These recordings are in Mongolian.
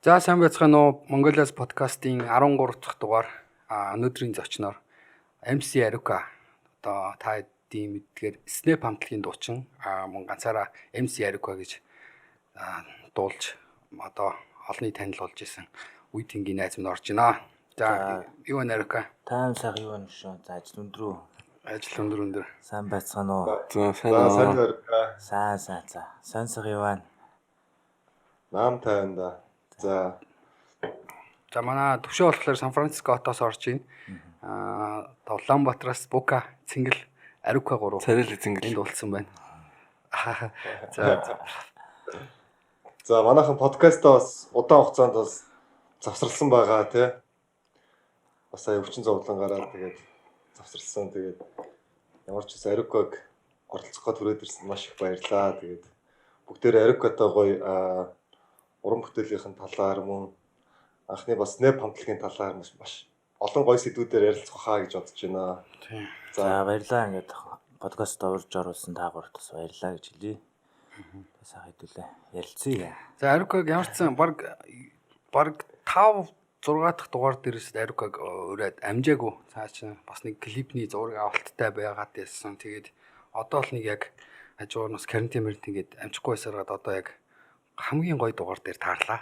За сайн байцгаана уу? Mongolias podcast-ийн 13 дахь дугаар өнөөдрийн зочноор MC Aruka одоо та хэдийн мэдгээр Snap хамтлагийн дуучин мөн ганцаараа MC Aruka гэж дуулж одоо олонний танил болж исэн үе тэнгийн найз минь орж байна. За юу вэ Aruka? Таан цаг юу вэ шүү? За ажил өндөр үү? Ажил өндөр. Сайн байцгаана уу? За сайн Aruka. Сайн цаг юу вэ? Наам тайванда. За манай төвшөө болохоор Сан Франциско хотоос орж ийн. Улаанбаатараас Бука Цэнгэл Aruka 3 царил цэнгэл энд уулзсан байна. За манайхан подкастаа бас удаан хугацаанд бас завсарласан байгаа тий. Бас аяа өвчин зовлон гараад тэгээд завсарласан. Тэгээд ямар ч үс Aruka-г оролцоход хүрээд ирсэн маш их баярлаа. Тэгээд бүгдээр Aruka-тай гоё уран бүтээлийн талаар мөн анхны бас Snap хамтлагийн талаар маш олон гоё сэдвүүдээр ярилцах хаа гэж бодож байна. Тийм. За баярлалаа ингээд подкаст орж оруулсан таагуурт бас баярлалаа гэж хэлье. Сайхан хэдүүлээ. Ярилцъя. За Aruka-г ямар ч сан баг 5 6 дахь дугаар дээрээс Aruka-г ураад амжаагүй. Цаа чи бас нэг клипний зураг авалттай байгаад байсан. Тэгээд одоо л нэг яг хажуугаар нь бас карантин ингээд амжихгүй байсараад одоо яг хамгийн гоё дугаар дээр таарлаа.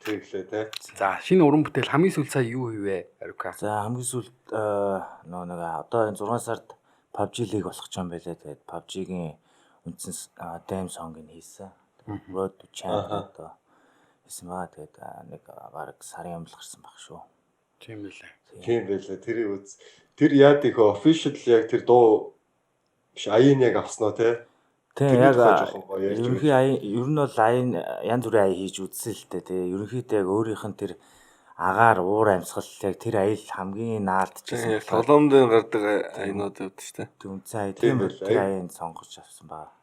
Тэглээ тий. За шинэ уран бүтээл хамгийн сүүл сая юу хийвэ Aruka? За хамгийн сүүлд одоо энэ 6 сард PUBG League болох ч юм байлээ. Тэгээд PUBG-гийн үндсэн Dam song-ыг хийсэн. Road to Champion одоо хийсэн баа. Тэгээд нэг баг сарын өмнө гарсан баг шүү. Тийм билээ. Тийм байлээ. Тэр яад их official яг тэр дуу биш аяын яг авснаа тий. Тийм яг ерөнхий аян ер нь бол аян янз бүрийн аян хийж үзсэн л дээ тий. Ерөнхийдөө яг өөрийнх нь тэр агаар уур амьсгал яг тэр аял хамгийн наалдчихсан. Толомдын гардаг аянууд явд ч тий. Үнцэн аян тийм бол тэр аян сонгож авсан баа.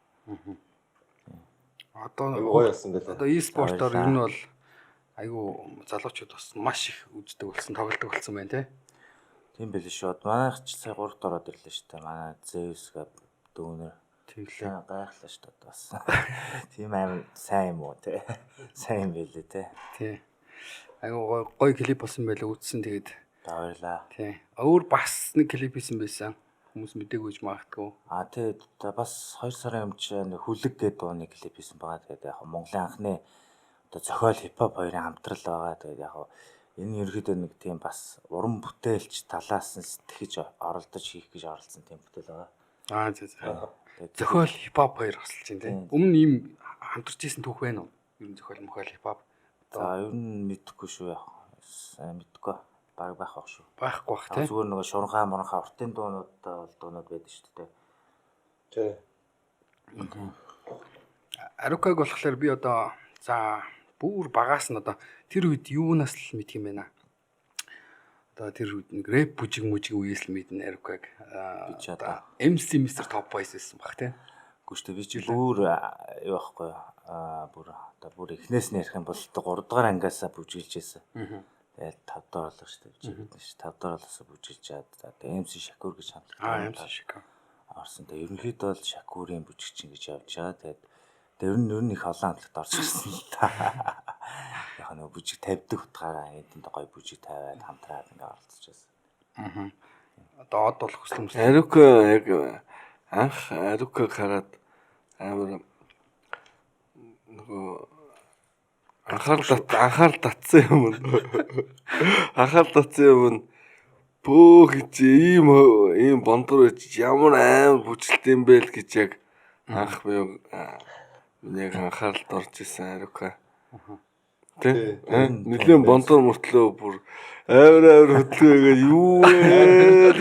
Одоо гоё яасан байлаа. Одоо e-спортоор ер нь бол айгүй залуучууд бас маш их үздэг болсон, тоглодог болсон байна тий. Тийм байл шүү. Манайх ч сая 3-т ороод ирлээ шүү дээ. Манай Zeus гэд дүүнер тэглээ гайхлаа шүү дээ бас. Тийм аим сайн юм уу те. Сайн байлээ те. Тий. Айгүй гоё клип болсон байлаа үзсэн тэгээд баярлаа. Тий. Өөр бас нэг клип хийсэн байсан. Хүмүүс мдэггүй гэж магадгүй. Тэгээд бас 2 сарын өмнө нэг хүлэг гэдэг дууны клип хийсэн байгаа. Тэгээд яг Монголын анхны одоо зохиол хипхоп хоёрын хамтрал байгаа. Тэгээд яг энэ ерөөдөө нэг тийм бас уран бүтээлч талаас нь сэтгэж оролдож хийх гэж оролцсон тийм бүтээл байгаа. За. Зохиол хипхоп хоёр хосолж байна тийм. Өмнө ийм хамтарч исэн түүх байна уу? Ер нь зохиол хипхоп. За ер нь мэдэхгүй шүү яах. Мэдэхгүй. Баг байх байх шүү. Байхгүй бах тийм. Зүгээр нэг шуранхаа моронхаа уртын дуунууд байдаг шүү дээ. Тий. Aruka-г болохоор би одоо за бүр багаас нь одоо тэр үед юунаас л мэдх юм байна. Одоо тэр үед нэг рэп бүжиг үеэс л мэднэ Aruka-г. Би ч одоо MC Mr Top Boys байсан баг тийм. Гүштэй би ч бүр юу байхгүй бүр эхнээс нь ярих юм бол 3 дугаар ангиасаа бүжиглж байсан. Тэгээд 5 дахь орлоо шүү дээ бид нь шүү. 5 дахь орлоосоо бүжиглж чаад MC Shakur гэж хамтлаа. MC Shakur. Орсон. Тэгээд ерөнхийдөө бол Shakur-ийн бүжигчин гэж явж байгаа. Тэгээд ер нь их олон хамтлагт орж ирсэн л та. Яг нэг бүжиг тавьдаг утгаараа энд гоё бүжиг тавиад хамтраад ингээ оролцож байсан. Одоо од болох хүсэл мөс. Aruka яг анх Aruka хараад амар нөгөө анхаарал татсан юм. Анхаарал татсан юм. Бөөх чи ийм бондор гэж ямар амар бүжгэлт юм бэ л гэж яг анх би яг анхааралд орж исэн Aruka. Тэ? Нилийн бондор мөртлөө бүр амар хөтлөөгээ юу вэ?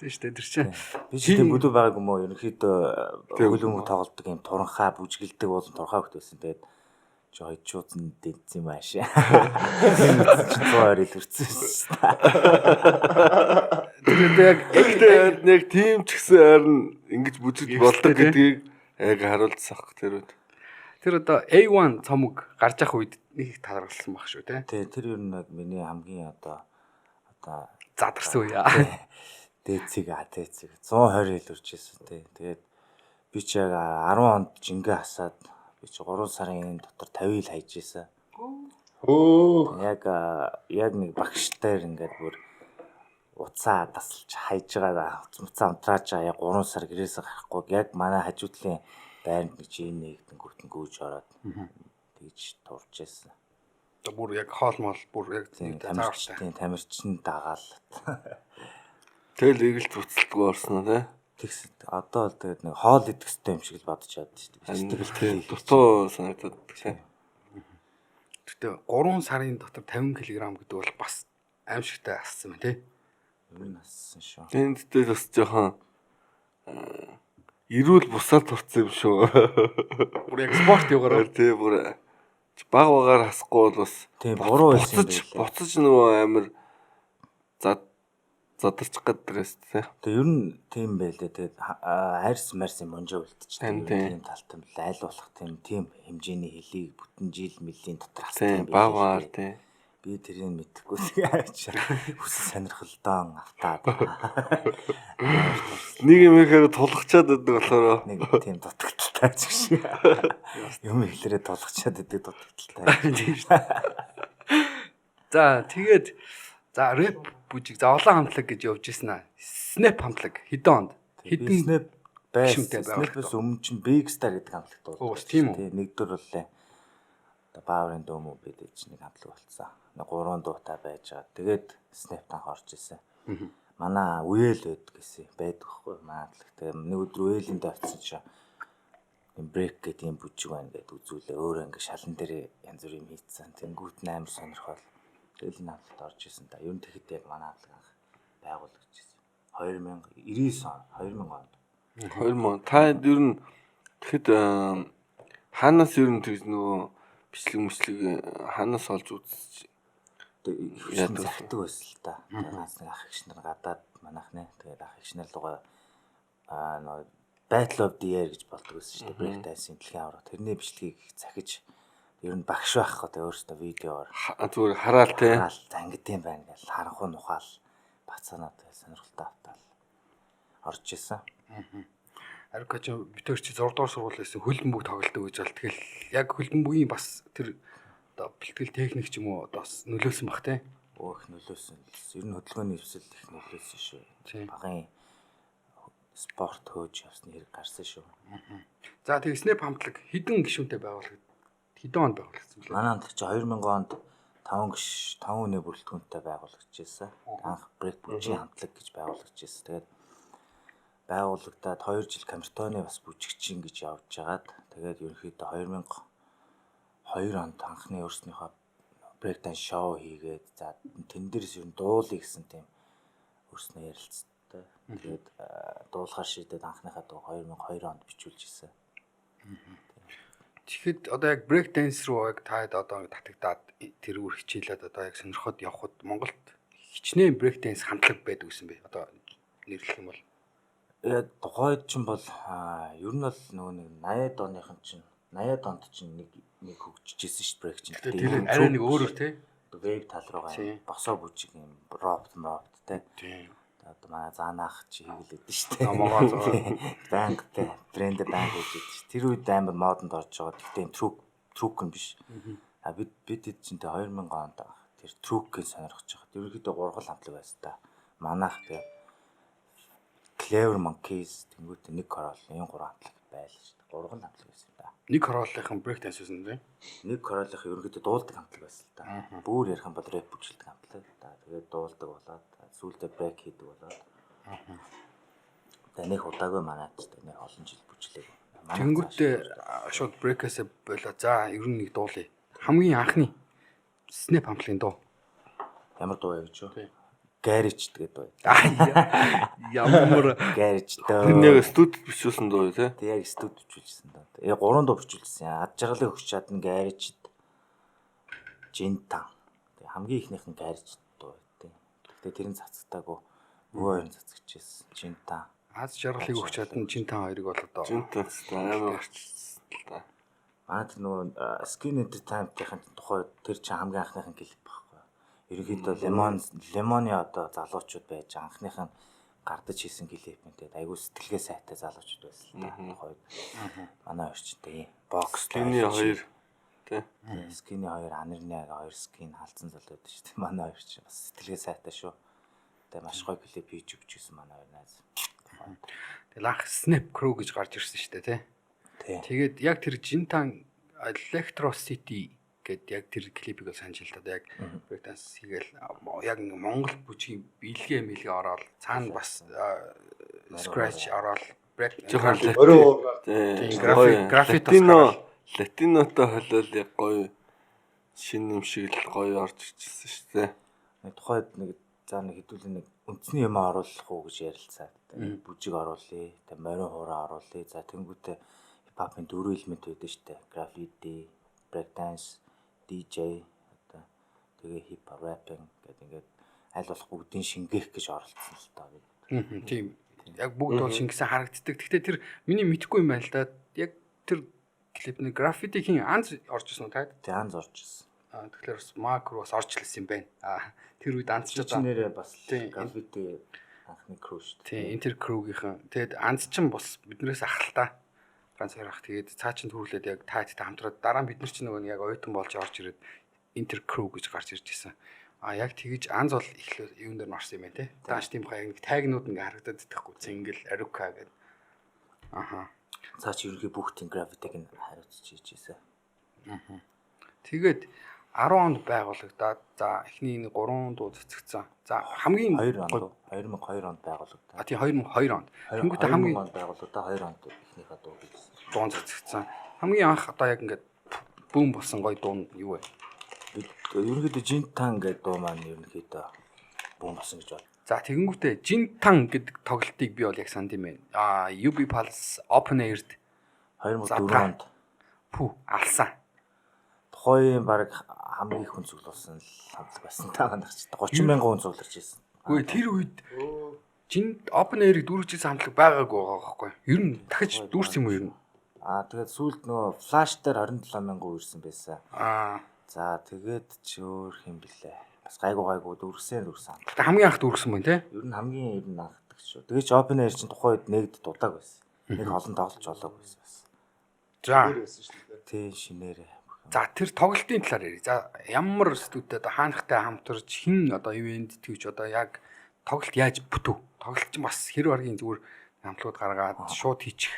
Тийш дээ тэр чинь. Би ч тийм бүдүү байгааг юм уу? Ерөнхийдөө хөлөмөг тоглодог юм туранхаа бүжгэлдэг болон турхаа хөтөөсөн. Тэгээд жойчууд нь дэнцсэн юм аашаа. Чи 120 л үрцсэн. Тэгээд яг тийм ч гэсэн харин ингэж бүжиж болдог гэдгийг яг харуулсан тэр үед. Тэр одоо A1 цомог гарч ах үед нэг талархсан баг шүү тий. Тэр ер нь миний хамгийн одоо задарсан үе. Дээцэг 120 хэл үржсэн тий. Тэгээд би ч яг 10 онд жингээ хасаад Би чи 3 сарын дотор 50 ил хайж ийсэн. Өө. Яг нэг багштай ингээд бүр уцаа тасалж хайж байгаа уцаа унтрааж байгаа яг 3 сар гэрээсээ гарахгүй яг манай хажуудлын байранд нэг жин нэгдэн гүтэн гүйж ороод тэгж турж ийсэн. Бүр яг хоол мол бүр яг тамирчин дагаал. Тэгэл эгэлт буцалтгүй орсон уу те? Тэгс одоо л тэгээд нэг хоол идэх хэрэгтэй юм шиг л бодож явдаг шүү дээ. Тийм дутуу санагдаад тийм. Гэтэ 3 сарын дотор 50 кг гэдэг бол бас аимшигтай ассан байна тий. Юу нассан шүү. Энд дээр бас жоохон эрүүл бусаар турцсан юм шүү. Бүр яг спорт юугаар тий бүр баг багаар хасахгүй бол бас тийм буруу байсан юм байна. буцаж нөгөө амар задарч гадрээс тий. Тэгээ ер нь тийм байлээ. Тэгээд хайрс марсын монжоо үлдчихсэн. Тийм талтай л айл болох тийм хэмжээний хөлийг бүтэн жил мөлийн дотор хассан юм байна. Багаар тий. Би тэрийг мэдэхгүй тэгэж хүсэл сонирхолтой автаад. Нэг юм ихээр тулгачаад байдаг болохоор нэг тийм дутагдaltaй ч шиг. Юм ихлээрээ тулгачаад байдаг дутагдaltaй. За тэгээд за рэп бүжиг за олон хамтлаг гэж явж ирсэн аа. Snap хамтлаг хэдэн онд? Хэдэн Snap гişмтэй Snap-ээс өмнө чинь Big Star гэдэг хамтлаг болсон. Тийм үү? Нэгдүгээр боллоо. Бааврын дөөмөө бид чинь нэг хамтлаг болцсон. Нэг 3 дуутай байж байгаа. Тэгээд Snap танх орж исэн. Манай үеэл байд гэсэн байдаг хгүй манай хамтлаг. Тэгээд нэг өдөр үеэлэнд очсон чинь юм брейк гэдэг юм бүжиг байна гэдэг үзүүлээ. Өөрөө ингээ шалан дээр янз бүр юм хийцэн. Тэнгүүт 8 сонирхол. Тэгэл энэ хамтлагт орж исэн та. Ер нь тэгэхэд яг манай хамтлаг анх байгуулагдчихсэн. 2009 онд. 2000 та ер нь тэгэхэд хаанаас ер нь тэр нөгөө бичлэг хаанаас олж үзчих яадаг захдаг байсан л та. Ганц нэг ах эгч нар гадаад манайхны. Тэгээд ах эгч нар лугаа нөгөө Battle of the Year гэж болдог байсан шүү дээ. Break dance-ийн дэлхийн авраг. Тэрний бичлэгийг захиж ер нь багш байх гэдэг өөрөөсөө видеоор зүгээр хараал те. Хараал ангидсан байна гэж харанхуй нухаал бацаанаад сонирхолтой автал орж исэн. Арка ч битэр чи 6 дугаар сургууль байсан хөлбөмбөг тоглолтог гэж бол тэгэл яг хөлбөмбөгийн бас тэр одоо бэлтгэл техник ч юм уу одоо бас нөлөөсөн бах те. Өөх нөлөөсөн. Ер нь хөдөлгөөний хэвсэл их нөлөөсөн шүү. Багын спорт хөөж явсны хэрэг гарсан шүү. За тэгээ Snap хамтлаг хэдэн гишүүнтэй байгуулагдав? Хэдэн онд байгуулагдсан бэ? Манай хамтлаг чи 2000 онд 5 хүний бүрэлдэхүүнтэй байгуулагдчихсан. Анх Break бүжгийн хамтлаг гэж байгуулагдчихсан. Тэгээд байгуулагдаад 2 жил камертоны бас бүжигчин гэж явж байгаад тэгээд ерөнхийдөө 2002 онд анхны өөрснийхөө break dance шоу хийгээд за тэн дээрс ер нь дуулъя гэсэн тийм өөрснөө ярилцсан. Тэгээд дуулахаар шийдээд анхныхаа дуу 2002 онд бичүүлж ирсэн. Тэгэхэд одоо яг break dance руу яг таад одоо татагдаад тэрүүр хичээлээд одоо яг сонирхоод явхад Монголд хичнээн break dance хамтлаг байдаг гэсэн бэ? Одоо нэрлэх юм бол яг тухайд чинь бол ер нь бол нөгөө нэг 80-ад оныхан чинь 80-ад онд чинь нэг хөгжижсэн шүү break чинь. Тэр арай нэг өөрөөр тий. Wave тал руугаа босоо бүжиг юм rope тий. Тийм. Одоо манай заанах чи хийлээд шүү дээ. Намаагаа зоо. Банктэй, брэнд банк хийлээд шүү. Тэр үед амар модонд орж байгаа. Гэхдээ трүк юм биш. Бид чинь 2000 онд тэр трүкийг сонирхож байгаа. Ерөнхийдөө 3 хамтлаг байсан та. Манайх тэгээ Clever Monkeys тэнгуүт нэг корол энэ 3 хамтлаг байл шүү дээ. 3 хамтлаг байсан та. Нэг короллынхан break dance байсан тийм. Нэг королынх ерөнхийдөө дуулдаг хамтлаг байсан л та. Бүр ярих юм бол рэп бүжгэлдэг хамтлаг та. Тэгээд дуулдаг болоод сүүлдээ break хийдэг болоод. Тэгээд нэг удаагүй манайд ч нэг олон жил бүжгэлээ. Тэнгүүтээ шууд break-аас болоо. За ер нь нэг дуулъя. Хамгийн анхны Snap хамтлагийн дуу. Ямар дуу яа гэж вэ? Garage гэдэг дуу. Ямар Garage доо. Тэр нэг студид бичүүлсэн дуу тий. Тэг яг студид бичүүлсэн доо. 3 дуу бичүүлсэн. Ад жаргалыг өгч чадна Garage, Jintan. Тэг хамгийн ихнийх нь Garage дуу тий. Гэтэ тэрийн цацагтаагүй нөгөө хоёр нь цацагчээсэн. Jintan. аз жаргалыг өгч чадна Jintan хоёрыг бол одоо Jintan амар орчихсон л та. Манай тэр нөгөө Skin Entertainment-ийн тухай тэр чинь хамгийн анхныхын клип байхгүй. Ерөнхийдөө Lemon-ы одоо залуучууд байж анхных нь гардаж хийсэн клипэнтэй айгүй сэтгэлгээ сайтай залуучууд байсан л та. Тухайд. Манай хоёр ч тийм бокс Скины 2 тий. Скины 2 анирны 2 скин халдсан залууд шүү дээ. Манай хоёр ч бас сэтгэлгээ сайтай шүү. Тэгээ маш гоё клип хийж өгч гисэн манай хоёр найз. Тэгэл анх Snap Crew гэж гарч ирсэн шүү дээ тий. Тэгээд яг тэр Jintan Electro City гэд яг тэр клипийг санаж л та яг breakdance хийгээл яг нэг Монгол бүжгийн биелгээ ороод цаана бас scratch ороод график латинотой холиол яг гоё шин юм шиг л гоё орж ирчихсэн шүү дээ. Тухайд нэг за нэг хэдүүлээ нэг үндэсний юм оруулах уу гэж ярилцаад бүжиг оруулъя, тэгээ морин хуураа оруулъя. За тэнгуүтээ хипхопын 4 элемент байдаг шүү дээ. Graffiti, breakdance, DJ одоо тэгээ хип хоп рэпинг гэдэг ингээд аль болох бүгдийн шингээх гэж оролцсон л таа. Тийм. Яг бүгд бол шингэсэн харагддаг. Гэхдээ тэр миний мэдхгүй юм байна л да. Яг тэр клипний граффитигийн анз орж ирсэн үү таад? Тэг анз орж ирсэн. Тэгэхээр бас макро бас орж ирсэн юм байна. Тэр үед анзч байгаа. Нэрээ бас граффити анхны crew шүү дээ. Тийм, Inter crew-гийнхэн. Тэгээд анз ч бас биднээс ахалтаа ганц ярах. Тэгээд цаа чин төрүүлээд яг таадтай хамтраад дараа нь бид нар ч нөгөө яг оюутан болж орж ирээд Inter crew гэж гарч ирж ирсэн. Яг тэгэж анз бол их юун дээр орсон юм байна те. Дааш тийм яг нэг тагнууд ингээ харагдаад идэхгүй. Цэнгэл, Aruka гэдэг. Цаа чи ерөнхий бүх тийм граффитиг нь хариуцж хийж ийсэн. Тэгээд 10 онд байгуулагдаад за эхний 3 дуу цэцэгцэн. За хамгийн 2002 онд байгуулагдаад. Тийм 2002 онд. Тэнгүүтээ хамгийн онд байгуулагдаад 2 онд эхнийхээ дуу хийсэн. Дуу цэцэгцэн. Хамгийн анх одоо яг ингээд бүүм болсон гоё дуу нь юу вэ? Ерөнхийдөө Jintan гэдэг дуу маань ерөнхийдөө бүүм болсон гэж байна. За тэгэнгүүтээ Jintan гэдэг тоглолтыг би бол яг санд юм байна. UB Pulse Open Air-д 2004 онд алсан. Тухайн баг хамгийн их хүн цуглуулсан хамтлаг байсан та манайх ч 30 мянган хүн цугларч ирсэн. Үгүй тэр үед Open Air-ийг дүүргэжсэн хамтлаг байгаагүй байгаа байхгүй. Ер нь дахиж дүүрсэн юм уу ер нь? Тэгээд сүүлд нөгөө Flash дээр 27 мянган хүн ирсэн байсан. За тэгээд ч өөр юм блэ. Бас гайгүй дүүрсэн. Гэтэ хамгийн анх дүүрсэн байна те. Ер нь хамгийн анхдаг шүү. Тэгээд ч Open Air чинь тухайн үед нэгд дудааг байсан. Нэг олон тоглож олоогүй байсан. За. Тий шинээрээ. За тэр тоглолтын талаар ярив. За ямар студид одоо хаанахтай хамтарч хин одоо ивент тэгж одоо яг тоглолт яаж бүтв? Тоглолт ч бас хэрэг аргийн зүгээр хамтлагууд гаргаад шууд хийчих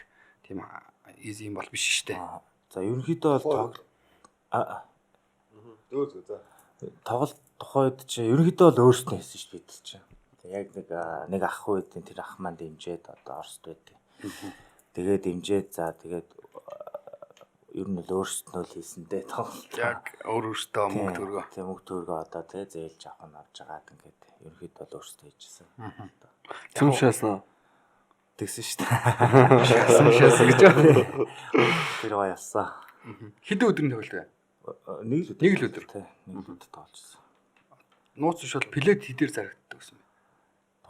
тийм easy юм бол биш шүү дээ. За ерөнхийдөө бол тоглолт тухайд чи ерөнхийдөө бол өөрснөө хийсэн шүү бид чинь. Яг нэг ах үйдэн тэр ах маань дэмжээд одоо Оросд байдаг. Тэгээд дэмжээд за тэгээд ер нь л өөрснөө л хийсэндээ тоглолт. Яг өөрөөсөө мөнгө төргөө. Тийм мөнгө төргөө одоо тий зээлж авах нь авч байгаад ингээд ерөнхийдөө л өөрснөө хийжсэн. Түн шаасан. Тэгсэн шүү дээ. Шаасан гэж. Тэр баяасан. Хэдэн өдрийн тоглолт вэ? Нэг л өдөр. Тий, нэг л өдөр тоглосон. Нууц биш бол плет хідээр зарагддаг гэсэн.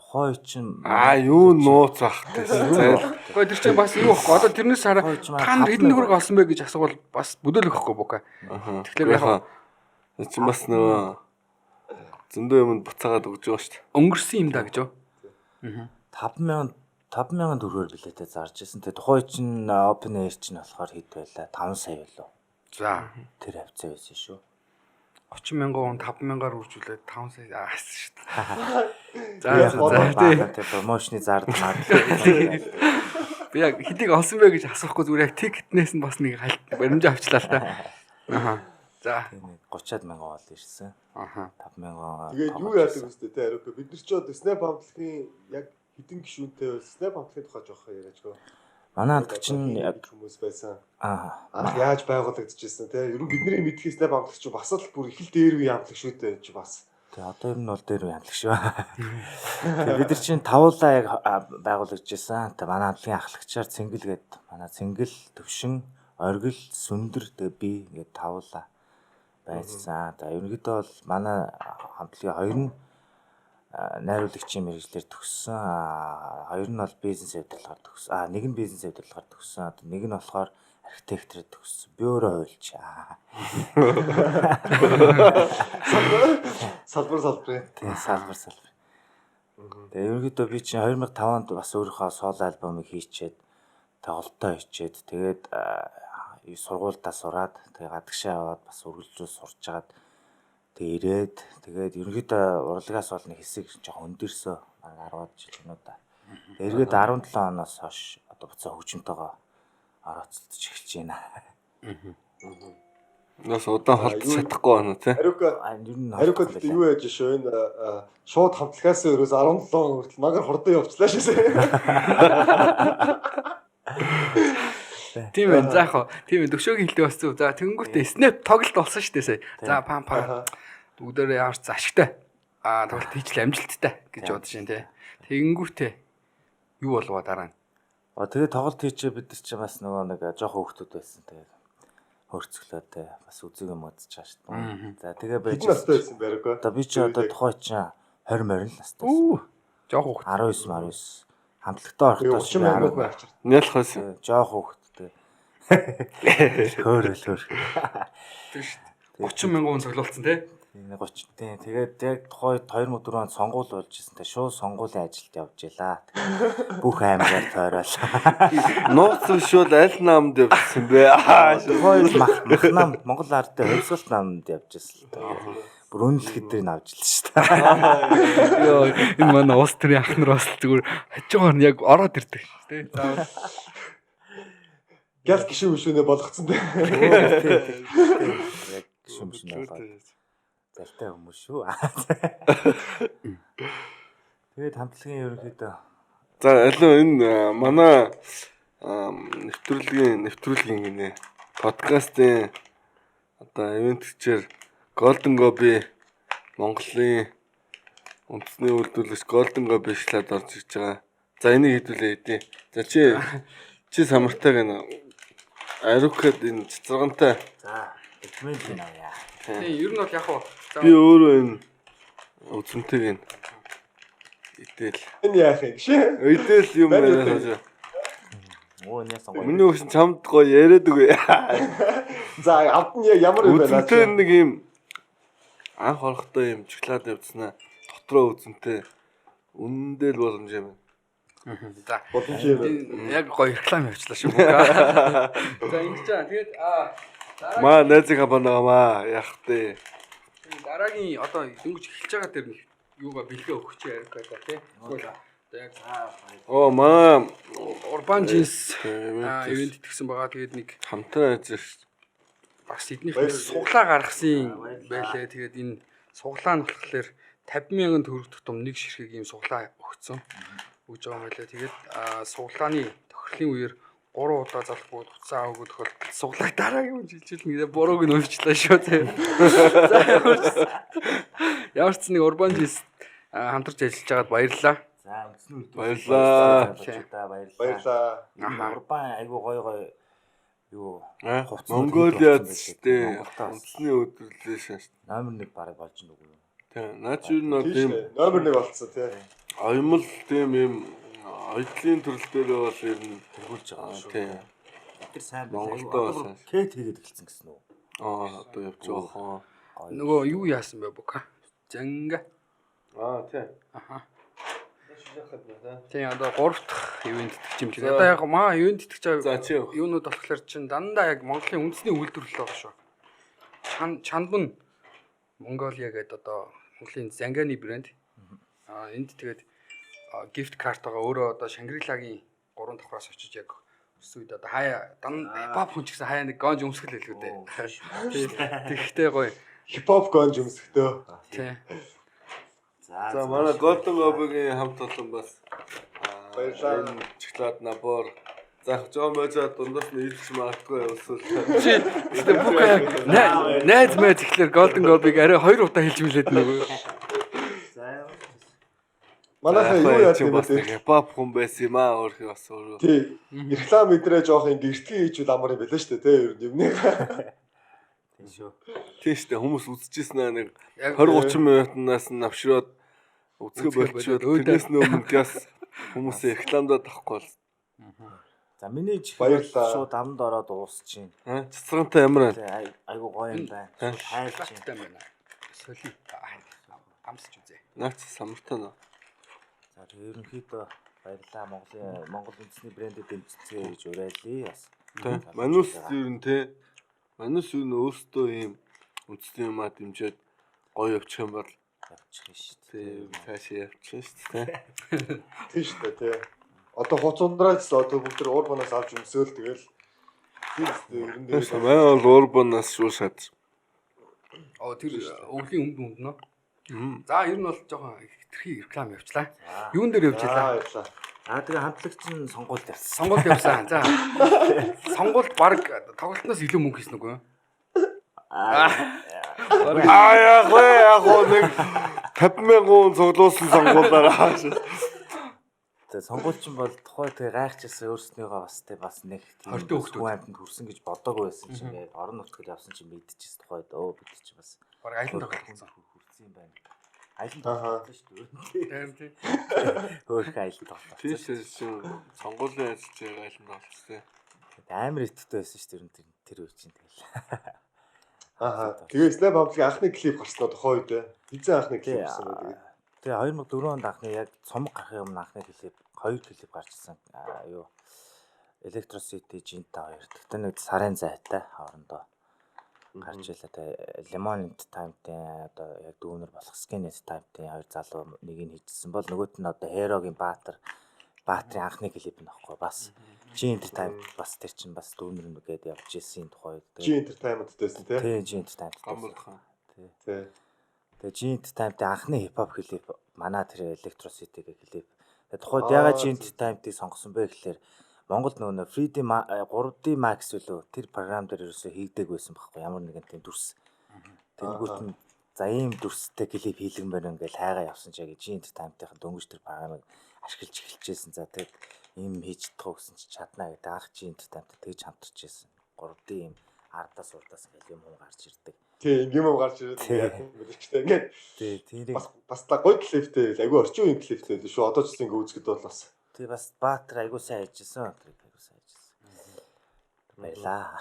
Тухай чинь юу нууц ахтай. Гэхдээ тэр чинь бас юу вэ? Одоо тэрнээс хараа та хэдэн хөрөг олсон бэ гэж асуувал бас бүдүүлэх хэвгүй бука. Тэгэхээр яг чи бас нөгөө зөндөө юмд буцаагаад өгж байгаа шүү дээ. Өнгөрсөн юм да гэж юу? 5,000 төгрөгөөр билетээ зарж ирсэн. Тэгээ тухай чинь Open Air чинь болохоор хэд байлаа? 5 сая байлаа. За тэр хавцаа байсан шүү. 30,000 5,000-аар үржүүлээд 5 сая аасан шүү дээ. За тэр промошны зард маад. Би яг хэдийг олсон бэ гэж асуухгүй зүгээр яг тикетнээс нь бас нэг баримжаа авчлаа л та. За 30-аад мянган ол ирсэн. 5,000. Тэгээд юу яадаг вэ те Арука бид нар ч одоо Snap хамтлагийн яг хэдэн гишүүнтэй вэ? Snap хамтлагийн тухай жоох яриачгаа. Манай хамтлаг чинь яг хүмүүс байсан. Яаж байгуулагдчихсэн те? Ер нь бидний мэдхий Snap хамтлаг чи бас л бүр их л дээр үе хамтлаг шүү дээ чи бас. Тэгээ одоо ер нь бол дээр үе хамтлаг шүү. Тэгээ бид нар чинь тавуулаа яг байгуулагдчихсан. Тэгээ манай хамтлагийн ахлагчаар Цэнгэл гээд манай Цэнгэл, Төвшин, Оргил, Сүндэр тэгээ би ингээд тавуулаа байсан. За ерөнхийдөө бол манай хамтлагийн хоёр нь найруулагчийн мэргэжлэр төгссөн. Хоёр нь бол бизнес удирдлагаар төгссөн. Нэг нь бизнес удирдлагаар төгссөн. Нэг нь болохоор архитекторд төгссөн. Би өөрөө хуульчаа. Салбар. Тийм салбар. Тэгээ ерөнхийдөө би чинь 2005 онд бас өөрийнхөө соло альбомыг хийчээд тоглолтоо хийчээд тэгээд сургуульдаа сураад тэгээ гадагшаа яваад бас үргэлжлүүлж сурч агаад тэгээ ирээд тэгээд ерөнхийдөө урлагаас бол нэг хэсэг жоохон өндөрсөө 10-аад жил юм уу да. Эргээд 17 оноос хойш одоо буцаа хөгжимтэйгөө орооцолдож эхэлж байна. Нас удаан холдож чадахгүй байна тий. Хариука юу яаж шүү энэ шууд хамтлагаас өрөөс 17 хүртэл магаар хурдан явуулчлаа шээ. Тийм ээ. За яг тийм төвшөөгийн хэлдэг бас зү. За тэгэнгүүтээ снэп тоглолт болсон шүү дээ сая. За пам бүгдээрээ ямар ч ашигтай. Тоглолт хийчлээ амжилттай гэж бодож байна тий. Тэгэнгүүтээ юу болов дараа нь? Тэгээд тоглолт хийчээ бид нар чинь бас нөгөө нэг жоохон хүүхдүүд байсан. Тэгээд хөрцглөөтэй бас үзэг юм удаж байгаа шүү дээ. За тэгээ байж настай байсан байраагүй. Одоо би чи одоо тухай чинь 20 морин настай байсан. Жоох хүүхд. 19 хамтлагтаа орохдоо 30 мянга байх чинь. Нялх хойс. Жоох хүүхдтэй. Хөөрөл. Тийм шүү дээ. 30 мянган цоглуулсан тий. 30 тийм. Тэгээд яг тухай 2004 онд сонгуул болж ирсэн. Тэ шууд сонгуулийн ажилд явж илаа. Бүх аймгаар тойрол. Нууц шууд аль намд явсан бэ? Тухай махнам Монгол ардын хувьсгалт намд явж ирсэн. Бүр үнэлэх хэдрийг авч илсэн шүү дээ. Йоо энэ манай уус төрийн ах нар бас зүгээр хажуугаар нь яг ороод ирдэг шүү дээ. За Гял гişүн мишүүнээ болгоцсон дээ. Яг шүмшин болоод залтай хүмүүс шүү. Тэгээд хамтлагийн ерөнхийдөө За алуу энэ манай нэвтрүүлгийн гинэ подкастын одоо ивент-чээр Golden Gobi Монголын үндэсний үйлдвэрлэгч Golden Gobi шлаад орж ирж байгаа. За энийг хэдүүлээ хэдий. За чи самартайг энэ Арукад энэ цэцэргантай. за документ авъя. тийм ер нь бол яг Би өөрөө энэ үзмтэйг энэ идэл. Энэ яах юм шээ? Идэл юм байна. Оо энэ сонгоо. Миний өгсөн чамд гоё яриад үгүй. За амт нь ямар юм бэ наа? Үзмтэй нэг юм анх орохдоо юм шоколад явуулснаа дотроо үзмтэй үнэндээ л боломж юм. За Бодож юм. яг гоё реклам явуулчлаа шүү. За ингэж аа тэгээд Маа найзыг хабанаа яах вэ? дараагийн одоо дөнгөж эхэлж байгаа дээр нэг юугаа бэлгээ өгч ярих гэдэг тий. Одоо яг Оо маа урбан жинс ивент итгэсэн байгаа. Тэгээд нэг хамтран ажиллаж шүү. бас эднийх суглаа гаргасан байлээ. Тэгээд энэ суглаа нь болохоор 50,000 төгрөг тутам нэг ширхэг ийм суглаа өгсөн. Өгж байгаа юм байлээ. Тэгээд суглааны тохирлын үеэр 3 удаа залахгүй утсаа өгөх тохиолдолд суглаа дараагийн үе жилжүүлнэ гэдэг бурууг нь өвчлээ шүү тий. За ямар ч нэг урбан жинс хамтарч ажиллаж байгаад баярлалаа. За үндсэн үйлдвэр Баярлалаа. Баярлаа. Урбан айгу гой юу Монголиад штэ. Үндэсний үйлдвэрлэлээс штэ. номер 1 бараг болж нүг үү. Тийм. Наач юу нөө тийм Номер 1 болцсон тий. оёмл тийм юм ойдлын төрөл дээр бол ер нь тэргүүлж байгаа шүү. тийм. Тэр сайн Монголдоо сайн. кет хийгээд эхэлсэн гэсэн үү. Одоо явж байгаа хоо. Нөгөө юу яасан бэ бүка? Занга. Тийм. Аха. Тийм одоо 3 дахь ивент итгэж юм шиг. Одоо яг маа ивент итгэж За чи байгаа юунууд болохоор чинь дандаа яг Монголын үндэсний үйлдвэрлэл байгаа шүү. Чанбан Mongolia гэдэг одоо Монголын Занганы брэнд. Энд тэгээд gift card байгаа. Өөрөө одоо Шангрилагийн 3 давхраас очиж яг өссөн үед одоо хаяа хипхоп хүн ч гэсэн хаяа нэг гонж өмсгөл хэлгүй дээ. Тэгэхтэй гоё. Хипхоп гонж өмсгтөө. Тий. За манай Golden Gobi-гийн хамт олон бас Баярлалаа. шоколад набор заах жоо мөжөө дундаас нь илж магадгүй өсвөл. Чи бүхэн найз мэд ихлээр Golden Gobi-г арай 2 удаа хэлж мэлээд нэг. За Манайхаа юу яах юм бэ? Хипхоп хүн байсан юм аа өөрхий бас өөрөө. Тий. Реклам мэдрээ жоох ин гэртгий хийжүүл амар юм байлаа шүү дээ тий ер нь юмныг. тийм шүү. Тийм шүү дээ хүмүүс үзчихсэн аа нэг Яг 20-30 минутнаас нь авшираад үзгээ болчиход тэрнээс өмнө бас хүмүүсээ рекламдаад авахгүй бол. За миний Баярлалаа. шууд амд ороод уусчихин. Цэцэрантай ямар байна? Айгу гоё юм байна. Хайлч юм. Хаттай байна. Соли амсч үзье. Наач самартаа нөө. За тэгээ ерөнхийдөө баярлалаа Монгол үндэсний брэндэд дэмжицгээ гэж уриалъя бас. Тэ. Манус ер нь те. Манус ер нь өөртөө ийм үндэсний юмаа дэмжиад гоё явчих юм бол явчих шүү тий цаашаа явчих шүү дээ. Тийм шүү дээ тий. Одоо хуц ундраас одоо бүгд тэр урбанаас авч өмсөөл тэгэл тийм үстэй ер нь Тэ. Манай бол урбанаас шүү шат. Тэр өвлийн өмд нөө. За ер нь бол жоохон хитрхи реклам явуулаа. Юун дээр явж байлаа? баярлаа. Тэгээ хамтлагч нь сонгуульд явсан. Сонгуульд явсан. За. Сонгуульд баг тоглолтноос илүү мөнгө хийсэн үгүй юу? Яг нэг 50,000 цуглуулсан сонгуулаараа. Тэгээ сонгуульчин бол тухай тэгээ гайхчихсан өөрснийгөө бас нэг тийм хүн амьтанд хүрсэн гэж бодоагүй байсан чинь ингээд орон нутгад явсан чинь мэдчихсэн тухай бид чи бас баг айлын тоглолтсон хүрсэн юм байна. Айлын тоглолт шүү дээ. Тийм. Хөөх айлын тоглолт. Тийм шин сонгуулийн ажиллаж байгаа айлын тоглолт тий. Амар иттэй байсан шүү дээ тэр үе чинь тэгэл. Тэгээ Snap Public анхны клип гарснаа тухай үед хизээ анхны клип гарсан байдаг. Тэгээ 2004 онд анхны яг цомог гарахын өмнө анхны клип 2 клип гарчсан. Юу Electro City Jinta 2. Тэгтээ нэг сарын зайтай хоорондоо гарч илаа. Тэгээ Lemon Time-тэй одоо яг дүүнер болох Skinny Time-тэй хоёр залуу нэг нь хийжсэн бол нөгөөт нь одоо Hero-гийн Баатрын анхны клип нөхгүй бас G-Entertainment бас тэр чинь бас дүүнер нэгээд явж ирсэн тухай. G-Entertainment-дэйсэн тий. Тий, G-Entertainment. Тий. Тэгээ G-Entertainment анхны хипхоп клип манай тэр Electro City гэх клип. Тэгээ тухайд ягаад G-Entertainment-ийг сонгосон бэ гэхлээр Монголд нөгөө 3D 3D Max үлээ тэр програм дээр ерөөсөө хийгдэг байсан байхгүй ямар нэгэн тийм дүрс. Тэнгүүт нь за ийм дүрстэй клип хийлгэн байна ингээл хайгаа явсан ч яг G-Entertainment-ийн дөнгөж тэр програмыг ашиглаж эхэлчихсэн. За тэгээд ийм хийж чадах гэсэн чи чадна гэдэг анх G-Entertainment тэгж хамтарч ирсэн. 3D ийм ардаас урдаас ингээл юм гарч ирдэг. Тий, ингээм гарч ирээд яг мэлчтэй ингээд. Тий, тэрийг бас та гоё клиптэй, айгүй орчин үеийн клиптэй л шүү. Одоо ч гэсэн ингээ үзэхэд бол бас. Тий, бас Баатар айгүй сайн хийжсэн. Айгүй сайн хийжсэн. Баялаа.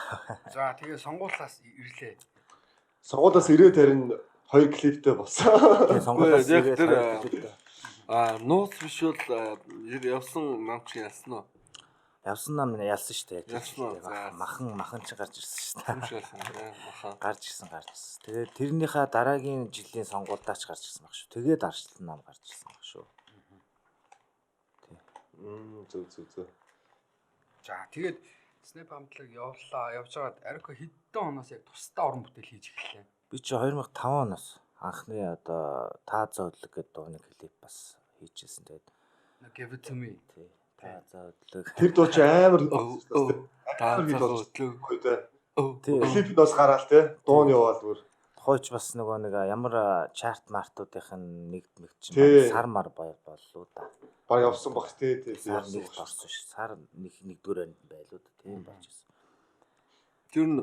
За тэгээ сонгуулаас ирлээ. Сонгуулаас ирээд харин 2 клиптэй болсон. Тэгээ сонгуулаас яг тэр нууц биш бол явсан нам чи ялсан уу? Явсан нам ялсан шүү дээ. Ялсан. Махан чи гарч ирсэн шүү дээ. Махан. Гарч ирсэн. Тэгээд тэрнийхээ дараагийн жилийн сонгуульдаач гарч ирсэн баг шүү. Тэгээд арчлан нам гарч ирсэн баг шүү. Зүг. За тэгээд Snap хамтлаг явуулаа. Явж байгаад Арико хэдэн оноос яг тусдаа уран бүтээл хийж эхэллээ. Би чи 2005 оноос анхны одоо та зөөдлөг гэдэг дууны клип бас хийжсэн. Тэгээд Give it to me. тий. Та зөөдлөг. Тэр дуу чи амар та зөөдлөг. Тий. Клипд бас гараал те. Дуун яваал бүр. Тухайч бас нөгөө нэг ямар чарт мартуудын нэг чинь сар мар боллоо да. Баг явсан баг тий. Сар нэг орсон ш. Сар нэгдүгээр байнд байлуу да. Тийм болж ирсэн. Тэр нь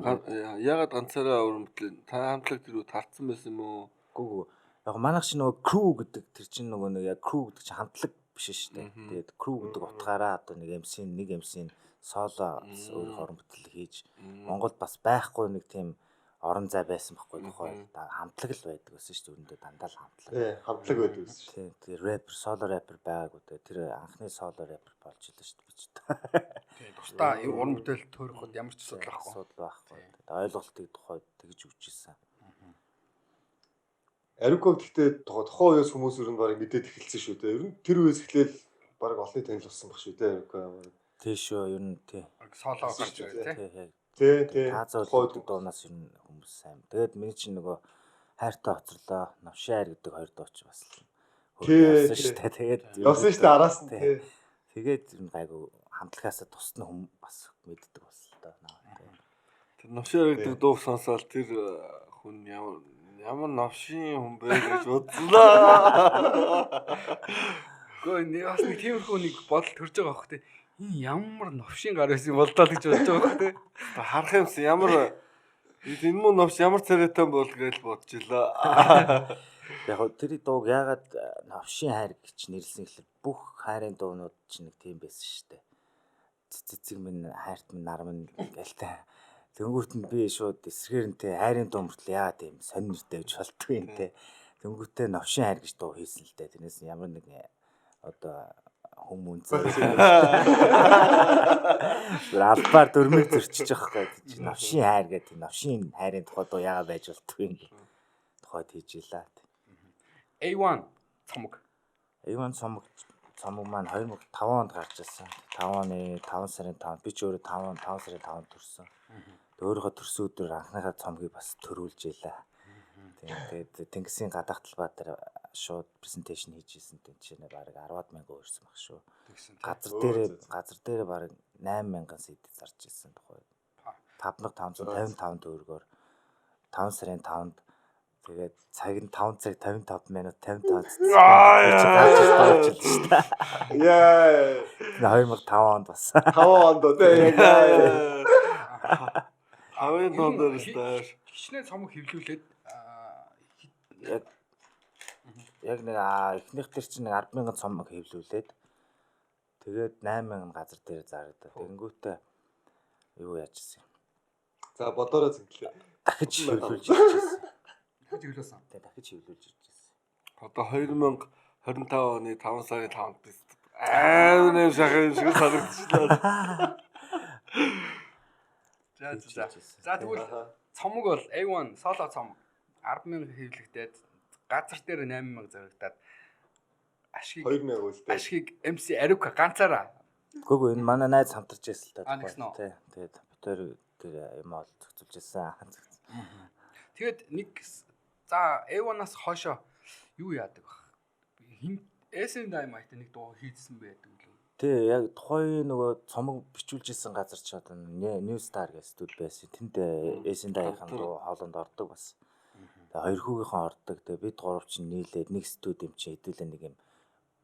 ягаад ганцаараа уран бүтээл та хамтлаг тэр тарцсан байсан юм уу? Гүү. Яг манайх чи нөгөө crew гэдэг тэр чинь нөгөө нэг яг crew гэдэг чинь хамтлаг биш шүү дээ. Тэгээд crew гэдэг утгаараа одоо нэг MC-ийн соло өөр орон бүтээл хийж Монголд бас байхгүй нэг тийм орон зай байсан байхгүй тухай хамтлаг л байдаг гэсэн шүү дээ. Үүндээ дандаа л хамтлаг. Тий, хамтлаг байдаг гэсэн шүү. Тийм. Тэр рэпер, соло рэпер байгаагүй дээ. Тэр анхны соло рэпер болж илээ шүү дээ би ч. Тийм. Тусдаа уран бүтээл төрөхөд ямар ч асуудал байхгүй. Асуудал байхгүй. Тэгээд ойлголтыг тухайд тэгж өгч ирсэн. Арико гэхдээ тухайн үеэс хүмүүс ер нь барыг мэдээд эхэлсэн шүү дээ. Ер нь тэр үеэс эхлээл барыг олонний танил болсон баг шүү дээ Арико. Тий шүү, ер нь тий. Соло гарч ирээ тий. Та зөөдлөг дуунаас ер нь хүмүүс сайн. Тэгээд миний чинь нөгөө хайртай хоцорлоо, навшаар гэдэг хоёр дуу ч бас явсан шүү дээ. Тэгээд явсан шүү дээ араас нь тий. Тэгээд ер нь гайгүй хамтлагаасаа тусна хүм бас мэддэг болсон л да. Тэр навшаар гэдэг дуу сонсоод тэр хүн ямар навшийн хүн бэ гэж бодлоо. Гэхдээ нэг бас нэг тиймэрхүү нэг бодол төрж байгаа бох те. Энэ ямар новшийн гар байсан бол таа гэж бодож байгаа бох те. Харах юмсан ямар энэ мөн новш ямар царайтай бол гэж бодож илаа. Яг тэр дууг яагаад навшийн хайр гэж нэрлсэн гэхэлэр бүх хайрын дуунууд чинь нэг тийм байсан шүү дээ. Цэцэг минь хайрт минь нар минь гэлтэй. Тэнгүүт нь би шууд эсрэгээр нь те хайрын дуу мөртлөө яагаад юм сонир нэртэй гэж болтгүй юм те. Тэнгүүтээ навшин хайр гэж дуу хийсэн л дээ. Тэрнээс ямар нэг одоо хүмүүс албаар дөрмийг зөрчиж байгаа гэдэг чинь навшийн хайр гэдэг навшийн хайрын тухай дуу яагаад байж болтгүй юм тухайд хийж илаа. A1 цомог. A1 цомог маань 2005 онд гарч ирсэн. 5 оны 5 сарын 5 би ч өөрөө 5 сарын 5-нд төрсөн. Өөрийнхөө төрсөн өдөр анхныхаа цомгийг бас төрүүлж илаа. Тэгээд Тэнгисийн гадаах талбай дээр шууд презентацийн хийжсэн чинь баг 10-аад мянга өрсөн баг шүү. Газар дээр баг 8,000 сэд зарж ирсэн тухай. 5555 төгрөгөөр 5 сарын 5-нд тэгээд цаг нь 5 цаг 55 минут 55 Яа. 2005 онд бас. 5 онд үү яг. Авын дондор стаар. Хичнээн цомог хөвлүүлээд Яг нэг эхнийх төр чинь 10,000 цомог хэвлүүлээд тэгээд 8,000 газар дээр зарагдав. Тэнгүүтээ юу яажсэн. За бодороо зинглээ. Дахиж хэвлүүлж ирчихсэн. дахиж хөвлөөсөн. Тэгээд дахиж хэвлүүлж ирчихсэн. Одоо 2025 оны 5 сарын 5-нд амар шахах шиг санагдчихлаа. За тэгвэл цомог бол A1 соло цомог 10,000 хэвлэгдээд газар дээр 8,000 зарагдаад ашгийг 2,000 үлдээ. ашгийг MC Арука ганцаараа. Гүг энэ манай найз хамтарч байсан л да. Тий. Тэгээд битэр тэр юм ол зохицуулж байсан. Тэгээд нэг за A1-аас хойшоо юу яадаг вэ? SM Dynamite нэг дуу хийдсэн байдаг үү? Тий, яг тухайн нөгөө цомог бичүүлж исэн газар ч одоо New Star гэх студ байсан. Тэнд SM Dynamite-ийн дуу хоолонд ордог бас. Тэгээ хоёр хүүгийнхэн ордог. Тэгээ бид гурав чинь нийлээд нэг студиум чи хэдүүлээ нэг юм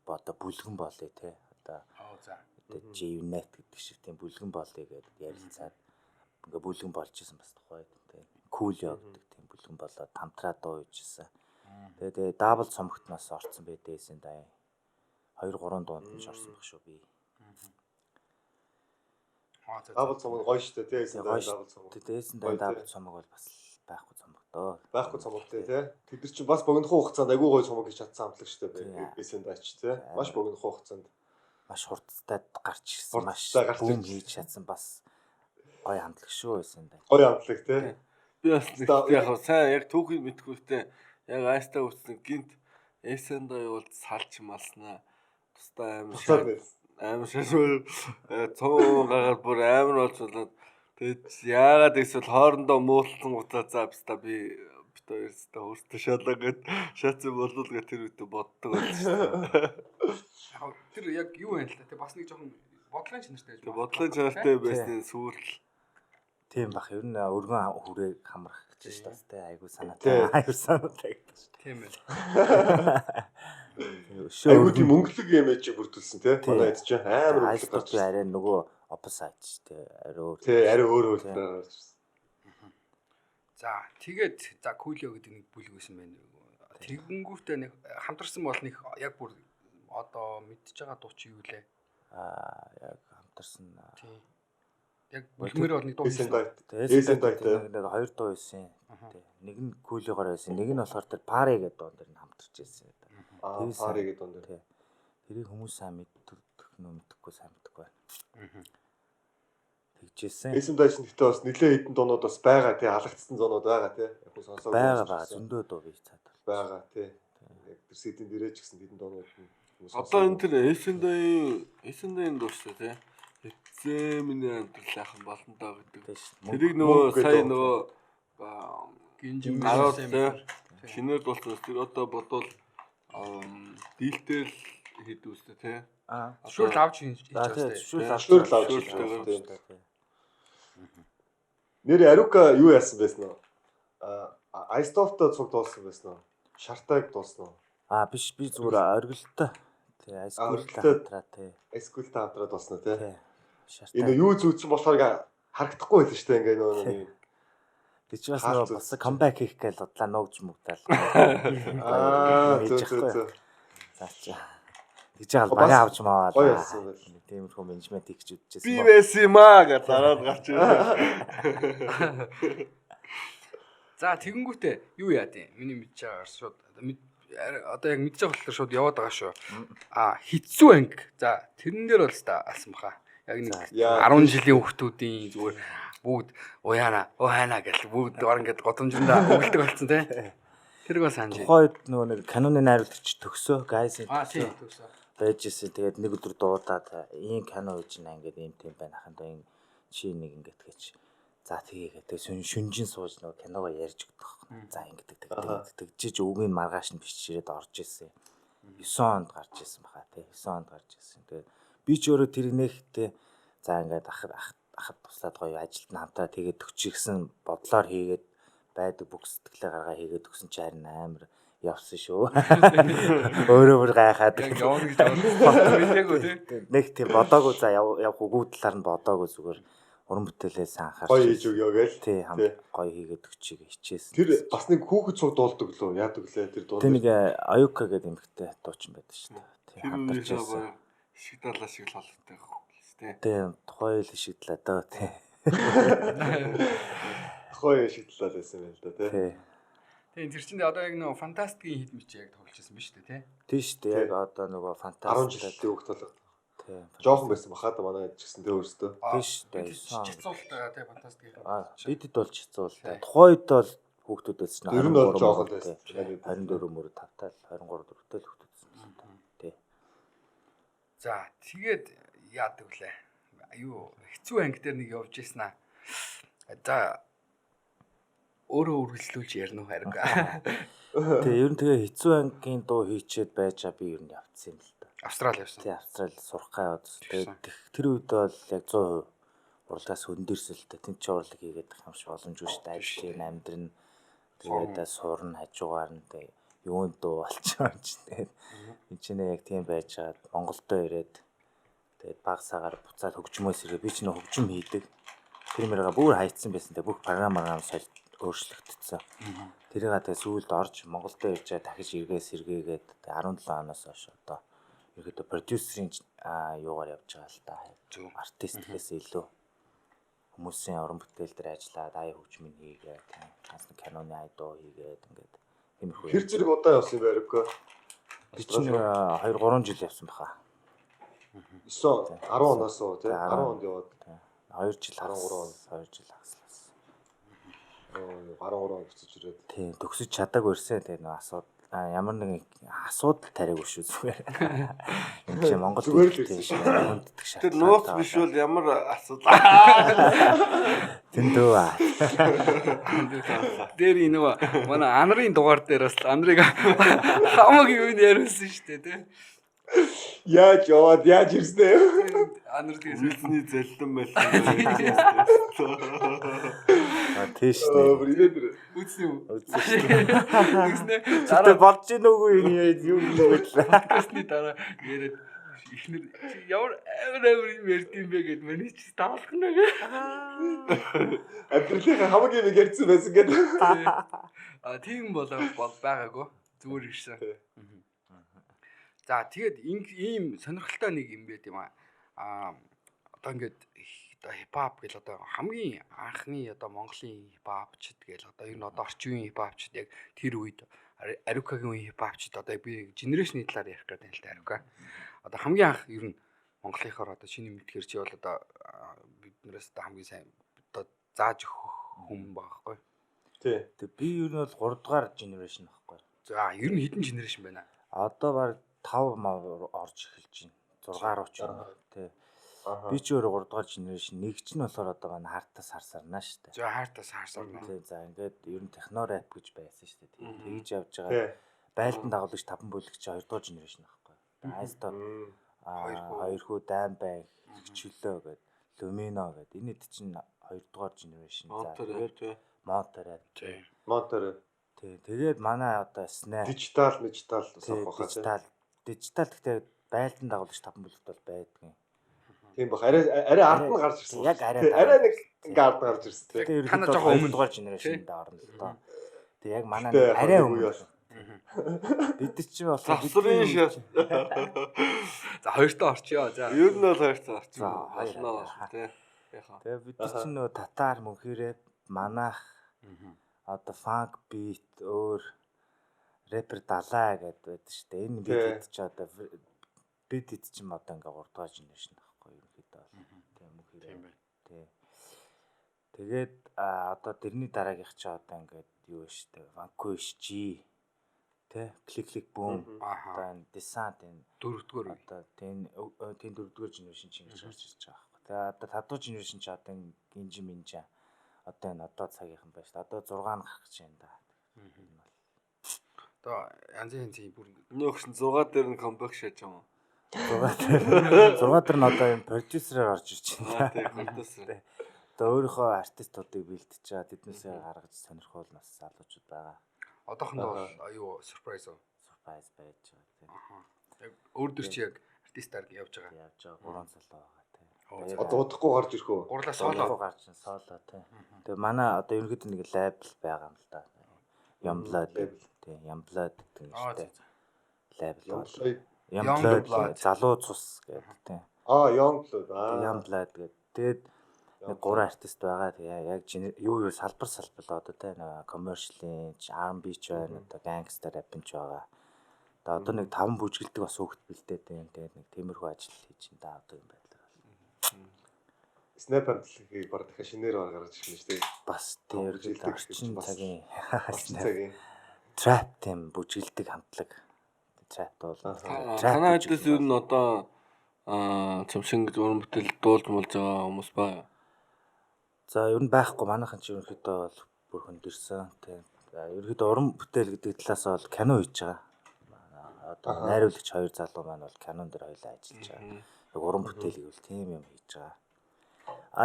одоо бүлгэн болъё те. Одоо За. G-Unit гэдэг шиг тийм бүлгэн болъё гэдэг ярилцаад ингээ бүлгэн болж исэн бас тухай те. Coolio гэдэг тийм бүлгэн болоод хамтраа дуу хийжсэн. Тэгээ дабл цомогтноос орсон байдээсэн даа. 2-3 дуунд нь орсон баг шүү би. Дабл цомог гоё штэ тий. Дабл цомог. Тэгээсэн дабл цомог бол бас байхгүй цомог доо. Байхгүй цомогтэй тий. Тэд нар чинь бас богинохоо хугацаанд агүй гоё цомог хийж чадсан амтлаг штэ бай. Эсэнд дач тий. Маш богинохоо хугацаанд маш хурдтай гарч ирсэн маш бүүм хийж чадсан бас гоё хамтлаг шүү эсэнд. Гоё амтлаг тий. Би бас яг сайн яг түүхийг мэдхгүйтэй яг айстаа үтсэн гинт эсэнд явуулж салж малснаа. Тустай амар шашгүй цоо гараад бүр амар болчихлоо. Тэгээд яагаад эсвэл хоорондоо муулсан утаа за бста би бит хоёрстай өөртөө шалаа гэд шатсан болов гэ тэр үедээ боддог байсан. Яг тэр яг юу вэ л та бас нэг жоохон бодлын чанартай байж байна. Бодлын чанартай байсан сүүрл. Тийм бах ер нь өргөн хүрээг хамрах гэж шүү дээ. Айгуу санаатай. Айгуу санаатай гэдэг шүү. Тийм ээ. Айгуу тийм өнгөлөг юм ээж бүрдүүлсэн тий. Манай хэд ч амар өнгөлөг гарч арай нөгөө opposite шүү дээ. Арай өөр. Тий, арай өөр гарч ирсэн. За, тэгээд за Coolio гэдэг нэг бүлэг байсан байна. Тэгэнгүүтээ нэг хамтарсан бол нэг яг бүр одоо мэдчихэж байгаа дуу чи юу лээ? Яг хамтарсан. Тий. Яг бүлмээр бол нэг дуу хийсэн. Тэгээд хоёр дуу байсан. Нэг нь Coolio-гоор байсан. Нэг нь болохоор тэр Party гэдэг дуун дээр нь хамтарч байсан. Пари гэдэг дуун дээр. Тэрийг хүмүүс сайн мэддэг нүмдэхгүй сайн мэддэг байна. Тэгжсэн. Эсэм дайч нэгтээ бас нэлээд хэдэн дуунууд бас байгаа тий халагдсан зунууд байгаа тий. Яг хөө сонсоод байгаа зөндөө дуу бий цаад байгаа тий. Яг тэр сэдэн дээрэж гисэн хэдэн дуунууд нь одоо энэ тэр эсэндийн дууштай тий. Эцээ миний амтлаахан болондоо гэдэг. Тэрийг нөгөө сая нөгөө гинжим шинээр дууссан тэр одоо бодвол дийлтэл хийдүүстэй тий. Шүрл авч хийж байгаа тий. Нэр Арука юу яасан байсан нь? Айстовтой цуг дуулсан байсан нь. Шартаг дуулсан нь. Биш би зүгээр оргилтой. Тий, айскултай хамтраа тий. Айскултай хамтраа дуулсан нь тий. Шартаг. Энэ юу зүүцэн болохоор харагдахгүй байсан шүү дээ ингээ нөгөө Тэг чи бас нөгөө бас камбэк хийх гээл бодлаа нуугж мөгдаал. Зөө. Заач. Тэгж яал багаа авч маа. Гоё болсон байл. Тиймэрхүү менежмент их гэж үдчихсэн. Би байсан юм аа гэж дараад гарч ирээ. За тэгэнгүүтээ юу яа дээ? Миний мэдж байгаагаар шууд одоо яг мэдчих болохоор шууд яваад байгаа шүү. Хэцүү анги. За тэрэн дээр бол та алсан баха. Яг нэг 10 жилийн хүүхдүүдийн зүгээр бүгд уяана, хайна гэл бүгд гор ингээд годомжиндаа өгөлдөг болсон тий. Тэрг бас санаж. Тухайд нөгөө нэг каноны найруулагч төгсөө, гайс тийм төгсөө. Байж ирсэн. Тэгээд нэг өдөр дуудаад ийм кино хийж байна ингээд ийм тийм байна хахад энэ чи нэг ингээд гэж. За тэгээд шүнжин сууж нөгөө киногоо ярьж өгдөг. За ингээд тэгжиж өвгийн маргааш нь бичирээд орж ирсэн. 9 онд гарч ирсэн баха тий. 9 онд гарч ирсэн. Тэгээд би ч өөрөө тэр нөхтэй за ингээд ахад туслаад гоё ажилд намтаа тэгээд төгчихсэн бодлоор хийгээд байдаг бүх сэтгэлээ гаргаа хийгээд өгсөн чи харин амар явсан шүү. Өөрөө бүр гайхаад яг явна гэж бодсон тий. нэг тийм бодоогүй за явах үгүй талаар нь бодоогүй зүгээр уран бүтээлээс анхаарч гоё хийж өгөө гээл. тий хам гоё хийгээд өгчийг хичээсэн. Тэр бас нэг хүүхэд цуг дуулдаг лөө яадаг лээ тэр дуулдаг. Тэр нэг Аюка гэдэг эмэгтэй дуучин байдаг шүү дээ. Тий хамтарч байсан. Шиг далаа шиг л холтой тий. Тий тухай л шидлээ дөө тий. Тухай шидлээ байсан байл да тий. Тий. Тийм тэр чинь одоо яг нөгөө фантастикийн хит мич яг тоглож байсан биз дээ тий. Тий шүү дээ яг одоо нөгөө 10 фантастик жилийн хүүхэд болоо. тий. Жохон байсан бахаа да манай ч гэсэн тэ өөртөө. Тий шүү дээ. Чицуултаа тий фантастик. Бидэд бол чицуултаа. Тухайд бол хүүхдүүдээс нь Ер нь бол жохон байсан. 24 мөр 5-тал 23 4-тэл хүүхдүүд байсан. Тий. За тэгээд яадаг вүлээ. Аюу хэцүү анги дээр нэг явж ийсэн аа. За өөрөө үргэлжлүүлж ярина уу харин. Тэгээ ер нь тэгээ хэцүү ангийн дуу хийчээд байжаа би ер нь явцсан юм л да. Австрали явсан. Тий Австрали сурах яваад. Тэгээ тэр үед бол яг 100% урлагаас хөндөрсөн л да. Тэнт ч урлаг хийгээд байх юм шиг боломжгүй шүү дээ. Ажлын амьдрын тэгээд сурна хажуугаар нь тэгээ юунд дуу болчихоо ч тэгээд энэ ч яг тийм байжгаад Монголдөө ирээд тэгээд баг сагаар буцаад хөгжмөөс ирээ би ч нөө хөгжим хийдэг. Тэр мөрөөгөө бүр хайцсан байсан. Тэгээ бүх програмаар солид өөрчлөгдсөн. Тэрийг тэгээ сүүлд орж Монголдөө ирж дахиж сэргээгээд 17 оноос хойш одоо ерөөдөө продюсерийн юугаар явж байгаа л та. Артисткээс илүү хүмүүсийн уран бүтээл дээр ажиллаад ая хөгжмийн хийгээд ганц киноны ая дуу хийгээд ингээд тиймэрхүү. Тэр зэрэг удаа явсан юм байрабгүй. Би чинь 2-3 жил явсан баха. 9 10 оноос уу тий 10 онд яваад 2 жил 13 он 2 жил хагаслаа. 13 он буцаж ирээд. Тийм төгсөж чадаагүй ирсэн. Тэгээ нөө ямар нэгэн асуудал тариагүй шүү зүгээр. Энд чинь Монгол зүгээр л ирсэн шүү. Хүнддэг шат. Тэр нууц биш бол ямар асуудал. Тэндөө Дээр нөгөө манай анарын дугаар дээр бас анарыг хамаагүй юу яриулсан шүү дээ тий. Яаж яваад яаж ирсэн ээ? Анар тэгээс Үлсний зэлтэн байлаа. тийш Бүр ирээд ирээ. үзсэн үү? Үзсэн. Чөтө болж ийн үгүй юу гэж Подкастны дараа яриад ихнэр ямар амар юм ярьд юм бэ гэд миний чи таалхна гэ. Амьдралынхаа хамгийн нэг ярьсан байсан гэдэг. Тийм бол байгаагүй. Зүгээр ирсэн. За тэгээд ийм сонирхолтой нэг юм байт юм аа. Одоо ингээд одоо хипхоп гэл одоо хамгийн анхны одоо Монголын хипхопчд гэл одоо энэ одоо орчин үеийн хипхопчд яг тэр үед Арукагийн үеийн хипхопчд одоо би генерашны талаар ярих гэдэг л да Арука. Одоо хамгийн анх ер нь Монголынхоор одоо шинэ мэдгээр чи бол одоо биднээс одоо хамгийн сайн одоо зааж өгөх хүн байгаа байхгүй. Тий. Тэг би ер нь бол 3 дугаар generation байхгүй. За ер нь хэдэн генерашн байна? Одоо баг 5 мав орж эхэлж байна. 6 руу ч юм. Тий. Би ч өөрөө 3 дугаар generation нэг ч нь болохоор одоо манай хартаас харсарнаа шүү дээ. За хартаас харсарнаа. Тий. За ингээд ер нь техно рэп гэж байсан шүү дээ. Тэгж явж байгаа. Байлдан дагуулагч 5 бүлэгч 2 дугаар generation байхгүй. Айстон 2 хүү дайм бай хичүүлээ гэд Lumino гэд энэ хэд чинь 2 дугаар generation. За тэгээд мотор. Тий. Мотор. Тий. Тэгээд манай одоо Snap Дижитал сох бахаа. Дижитал гэхдээ байлдан дагуулагч 5 бүлэгт бол байдгийн. Тийм бах. Арай ард нь гарч ирсэн. Яг арай нэг ингээ ард гарч ирсэн. Тэгээ Танаа ерөнхийдөө жоохон 2 дугаар generation дээр орно л доо. Тэгээ яг манай арай өмнө. Бид чинь болохоор Завсрын шат. За хоёртоо орчё. За Ер нь бол хоёртоо орчих. За, Болно тий. Яхаа. тэгээ бид чинь нөө татар мөнхөрөө манах одоо фанк бит өөр рэпер далаа гэдэг байдаг шүү дээ. Энэ бид ч одоо бид ч юм одоо ингээ 3 дахь генерашн байхгүй ерөнхийдөө бол тийм үг хэрэг. Тий. Тэгээд одоо тэрний дараагийнх чи одоо ингээд юу вэ штэ Vanquish G тэ клик boom одоо энэ descent энэ дөрөвдүгээр одоо тийм дөрөвдүгээр генерашн чи ингэж гарч ирж байгаа байхгүй. Тэгээд одоо 5 дахь генерашн чи одоо энэ гинжи минжа одоо энэ одоо цагийнхан байна штэ. Одоо 6 гарах гэж байна да. Одоо янзын янзын бүр Нөхөн 6 дээр нь comeback шааж байгаа юм. 6 дээр нь одоо энэ продюсераар орж ирж байна. Тийм продюсер. Одоо өөрийнхөө артистуудыг бэлтэж чаа тэднээсээ гаргаж сонирхол нас залуучууд байгаа. одоохондоо бол юу surprise Surprise байж байгаа тийм. яг өөр дөр чи яг артистаар явж байгаа. Явж байгаа 3 залуу байгаа тийм. Одоо удахгүй гарч ирэх үү? Гурлаа Соло соло. гарч ин соло тийм. Тэгээ манай одоо ерөнхийдөө нэг лейбл байгаа юм л да. Ямблад тийм Ямблад гэдэг юм шүү дээ. Лейбл бол Ямблад залуу цус гэдэг тийм. Youngblood. Ямблад гэдэг. Тэгээд нэг 3 артист байгаа. Тэгээ яг юу салбар одоо тийм commercial-ийн R&B ч байна, одоо gangster rap-ын ч байгаа. Одоо нэг 5 бүжгэлдэг бас хөөхт бэлдээд байна. Тэгээд нэг тиймэрхүү ажил хийж ин да одоо юм байлаа. Snap хамтлагийг баг дахиад шинээр гаргаж ирсэн шүү дээ. Бас тэр орчин цагийн цагийн trap тийм бүжгэлдэг хамтлаг. Trap бол Танай хэдээс юу н одоо цамшин гэж уран бүтээл дуулж муулж байгаа хүмүүс байна. За ер нь байхгүй манайхан ч ерөнхийдөө бол бүр хөндөрсөн. Тийм. Ерөнхийдөө уран бүтээл гэдэг талаас бол кино хийж байгаа. Одоо найруулагч 2 залуу маань бол кинон дээр хоёлаа ажиллаж байгаа. Яг уран бүтээлийг бол тийм юм хийж байгаа.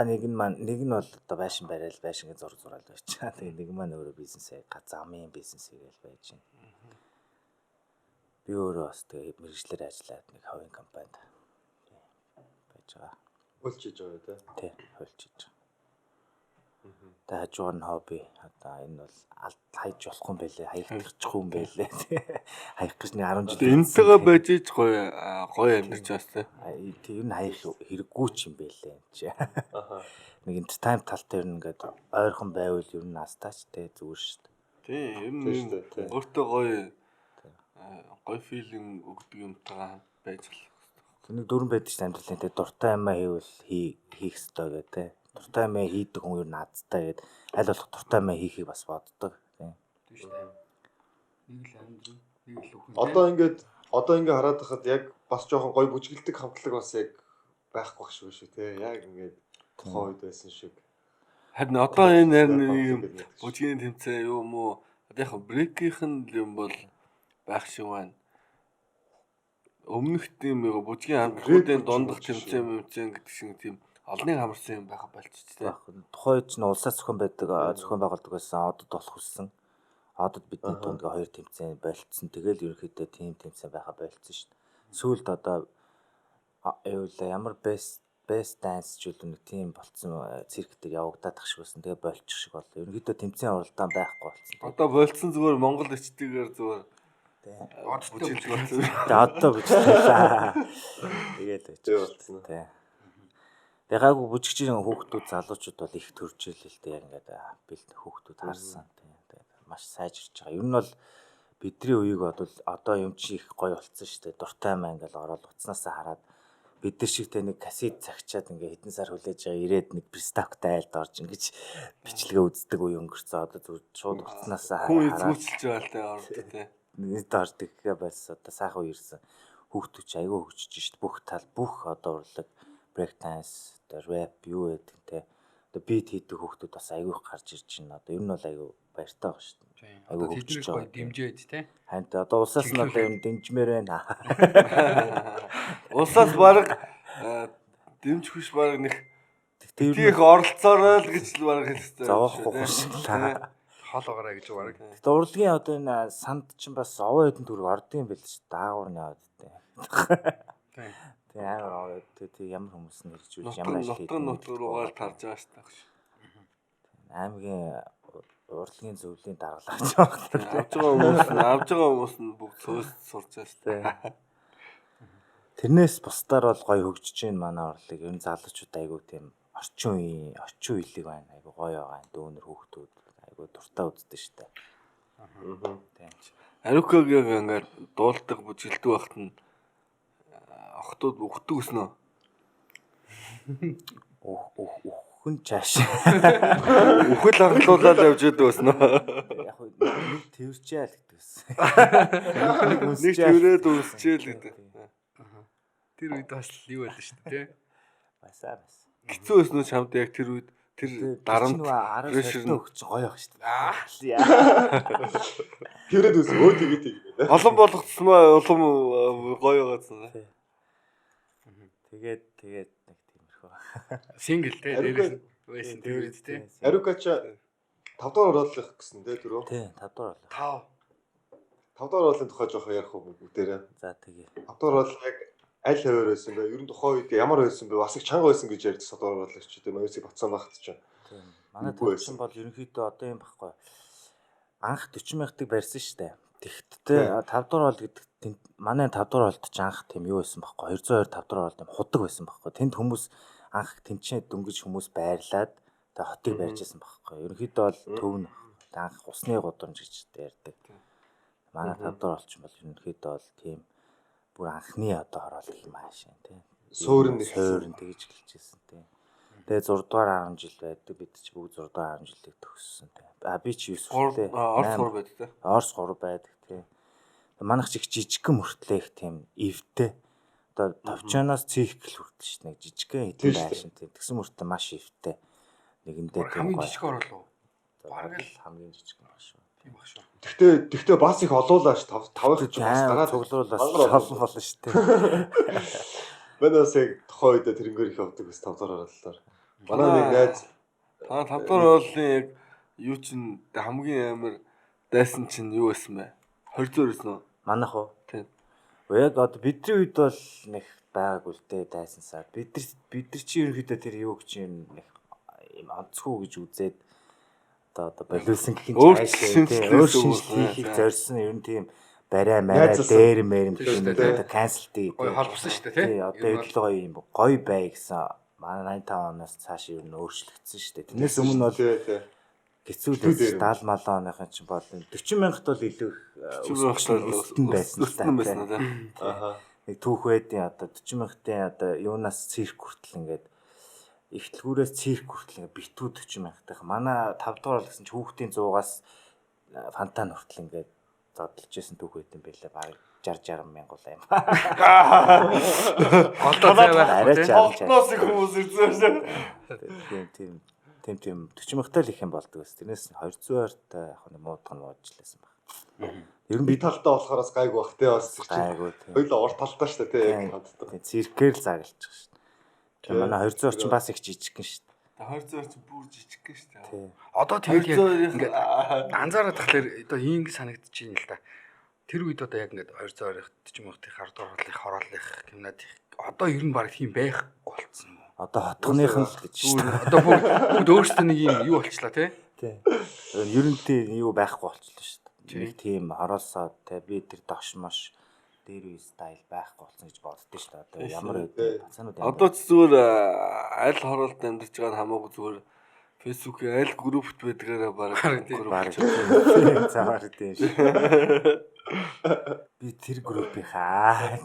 Нэг нь бол одоо байшин барайл байшин гэж зураг байж байгаа. Тэгээ нэг маань өөрөө бизнесээ замын бизнес хийгээл байж байна. Би өөрөө бас тэгээ мэргэжлэр ажиллаад нэг ховын компанид байж байгаа. хөлж хийж байгаа тий. Тий, хөлж хийж байгаа. Тэгээ хажуугаар нь хобби. Одоо энэ бол хайж болох юм байлээ, хаягдчих юм байлээ. Хаях гэж нэг 10 жил. Энтэйгээ байж ич гоё амьдарч байгаас тий. Тэр нь хаях хэрэггүй ч юм байлээ чи. Нэг entertainment талтай ер нь ингээд ойрхон байвал ер нь настаач тий зүгээр шүү дээ. Тий, ер нь өөртөө гоё филинг өгдөг юмтайгаа байж болох. Нэг дүрэн байдаг ш амьдралын тий дуртай юмаа хийвэл хийх ёстой гэх тий. Дуртай юмаа хийдэг хүн ер нь азтай гэд аль болох дуртай юмаа хийхийг бас боддог тий. Тийм шүү дээ. Нэг л амьдрын, нэг л өхөн. Одоо ингээд хараад байхад яг бас жоохон гоё бүжгэлдэг хамтлаг бас яг байхгүй шүү тий. Яг ингээд тухайн үед байсан шиг. Харин одоо энэ юм бүжгийн тэмцээн юу юм уу? Одоо яг брейкийнхэн юм бол байх шиг байна. Өмнөх тийм бүжгийн хамтлагуудын дундах тэмцээн гэдэг шиг тийм олныг хамарсан юм байха болчихтой. Тухайн үед нь улсаас зохион байгуулдаг байсан. Одод болох хүссэн. Одод бидний дунд 2 тэмцээн болцсон. Тэгэл ерөнхийдөө тийм тэмцээн байха болцсон шүү дээ. Сүүлд одоо ямар best dance ч үл нэг тийм болцсон циркдэг явагдаад тах шиг байсан. Тэгээ болчих шиг бол ерөнхийдөө тэмцээн уралдаан байхгүй болцсон. Одоо болцсон зүгээр Монгол ичтэйгээр зүгээр Одоо бүжгэлээ. Тэгээд болцсон. Тий. Ягаагүй бүжигчийн хүүхдүүд залуучууд бол их төржээлээ л дээ ингээд бэлт хүүхдүүд харсан. Тэгээд маш сайжирч байгаа. Ер нь бол бидний үеиг бодвол одоо юм чи их гоё болцсон шүү дээ. Дуртай маа ингээл ороод уцнаасаа хараад бид нар шиг тэ нэг кассет цагчаад ингээ хэдэн сар хүлээж байгаа ирээд нэг приставтай айлд орж ингэж бичлэгээ үздэг үе өнгөрцөө. Одоо зүгээр шууд уцнаасаа хүн эзэмшилж байгаа л тэ орд тэ. Нэг дордог гээ байсан. Одоо сайхан үерсэн хүүхдүүд ч айгүй хөгжиж шít бүх тал бүх одоо урлаг break dance, rap юу гэдэг те. Одоо beat хийдэг хүүхдүүд бас айгүй их гарч ирж байна. Одоо ер нь бол айгүй баяртай байгаа шүү дээ. Айгүй хөгжиж байгаа. Дэмжээд те. Хант одоо улсаас нь одоо юм дэмжмээр байна. Улсаас баг дэмжихш баг нэг тийх оролцоорой л гэж л баг хэлсэн. Зовоохгүй шүү дээ. Хол огараа гэж баг. Тэгтээ урлагийн одоо энэ санд чинь бас овоо хэдэн төгрөг ордын байл шүү. Даагуур нь яваад те. Тийм. Тэгээ амар тэг ямар хүмүүс нь ирж үз ямар ажил хийдэг нутг руугаар тарж байгаа шүү дээ. Аймгийн урлагийн зөвлөлийн даргалаач байгаа. Авж байгаа хүмүүс нь бүгд цөөс сурч байгаа шүү дээ. Тэрнээс бусдаар бол гоё хөгжиж байна манай урлаг. Ер нь залуучууд айгүй тийм орчин үеийг байна. Айгүй гоё байгаа. Дүүнер хүүхдүүд айгүй дуртай үздэг шүү дээ. Тийм. Арукагийн ингээд дуулдаг бүжгэлдэг байхад нь охтууд өгдөг өснө. Өхөн чааш. Үхэл анхлуулаад явж идэг өснө. Яг нэг тэрчээл гэдэг байсан. Нэг төрөөд үсчээл гэдэг. Тэр үед бас юу байлаа шүү дээ, тий? Басаа. Хэцүү өснө чамд яг тэр үед тэр дарамт pressure өгч гоё байх шүү дээ. Тэрээд үс өө тэгээд олон болгоцсмаа улам гоё байгаадсан. Тэгээд нэг тиймэрхүү. Сингл тий дээрээс байсан тэр үед тий. Арукач 5 дугаар оруулах гэсэн тий түрүү. Тий, 5 дугаар болоо. 5 дугаар оруулахын тухай жоох ярих уу бүгдээрээ. За тэгээ. 5 дугаар оруулах яг аль хавар байсан бэ? Ер нь тухайн үед ямар байсан бэ? Бас их чанга байсан гэж ярьдаг 5 дугаар оруулагч тийм өөсөй батсан багт ч. Тийм. Манай төвчин бол ерөнхийдөө одоо юм баггүй. Анх 40 мянгатыг барьсан шүү дээ. Тэгэхдээ 5 дугаар бол гэдэг манай 5 дугаар болд ч анх тийм юу байсан баггүй. 202 5 дугаар бол тийм худаг байсан баггүй. Тэнд хүмүүс анх тэнцээ дөнгөж хүмүүс байрлаад тэгээ хотыг барьж байсан баггүй. Ерөнхийдөө бол төв нь анх усны гудамж гэж ярьдаг. Манай 5 дугаар болч бол ерөнхийдөө бол тийм бүр анхны одоо хороолох юм аашаа тийм. Суурин тэгж гэлжсэн тийм. Тэгээ 6 дугаар 10 жил байдаг. Бид ч бүгд 6 дугаар 10 жилийг төгссөн тийм. Би ч 9 Орс 3 байдаг тийм. Орс 3 байдаг тийм. Манайх ч их жижигхэн мөртлөө их тийм эвтэй. Одоо товчоноос циркл хүртэл ш нэг жижигхэн хэдэн байшин тийм. Тэгсэн мөртлөө маш эвтэй. Нэгэндээ хамгийн жижиг оруулаа. Бараг л хамгийн жижигхэн баг шүү. Тийм баг шүү. Тэгтээ бас их олуулааш 5-ыг ч бас дараа цуглуулаас олон болно шүү дээ. Манайс яг тухайн үед тэрнгээр их авдаг бас 5 дугаар оруулалаар. Манай нэг найз 5 дугаар оолын яг юу чин хамгийн амар дайсан чинь юу байсан бэ? 20 зур байсан уу? Манайх уу? Тийм. Яг одоо бидний үед бол нэг байгаагүй л дээ дайсансаа. Бид нар чи ерөнхийдөө тэр юу гэж юм нэг юм онцгүй гэж үзээд одоо болиулсан гэх юм шинжлэхийг зорьсон ер нь тийм барай мараа дээр мэрэм гэдэг канцел дээ. Гоё холбосон шүү дээ тий. Одоо илүү гоё юм гоё бай гэсэн манай 85 оноос цааш ер нь өөрчлөгдсөн шүү дээ. Тэрнээс өмнө бол хэцүү л 70 малын оныхын чинь бол 40 мянгат бол илүү өстөн байсан л да. Аха. Нэг түүх байдیں۔ Одоо 40 мянгатын одоо юунаас цирк хүртэл ингээд ихтлгүүрээс цирк хүртэл ингээд битүү 40 мянгатайх. Манай 5 дугаар гэсэн чи хүүхдийн 100-аас фантан хүртэл ингээд зодолж байсан түүх байт юм байлаа. Бараг 60 мянга юм. Одоо зайваа арайч Олдноос их хүмүүс ирсэн шүү. Тийм 40 мянгатай л их юм болдог ус. Тэрнээс 200-аар яг нэг муудхан уучлаасан баг. Ер нь би талдаа болохоос гайгүй бах те бас гайгүй тийм. Хоёул ор талдаа шүү дээ яг ханддаг. Тийм циркээр л загалчих шүү дээ. Тэгээ манай 200-аар ч бас их жижигхэн шүү дээ. 20 зур чи бүр жижигхэн шүү дээ. Тийм. Одоо тэгээд яг ингээд анзаараад тахлаар одоо ийм санагдчихээн л да. Тэр үед одоо яг ингээд 220 40 мянгатын хардууралын хорооллын гимнадих одоо ер нь баг тийм байх болцсон юм. Одоо хотгоных нь л гэж шүү дээ. Одоо бүгд өөрсдөө нэг юм юу болчлаа тий. Тийм. Ер нь тийм юу байхгүй болчихлоо шүү дээ. Нэг тийм хороолсоо те би тэр догшмош дээр үе стайл байхгүй болсон гэж боддөө шүү дээ. Одоо ямар бацаанууд юм. Одоо ч зүгээр аль хороолт амьдарч байгаа хамаагүй зүгээр Facebook-ийн аль группт байдгаараа бараг цаагаар тийм шүү. Би тэр группийнхаа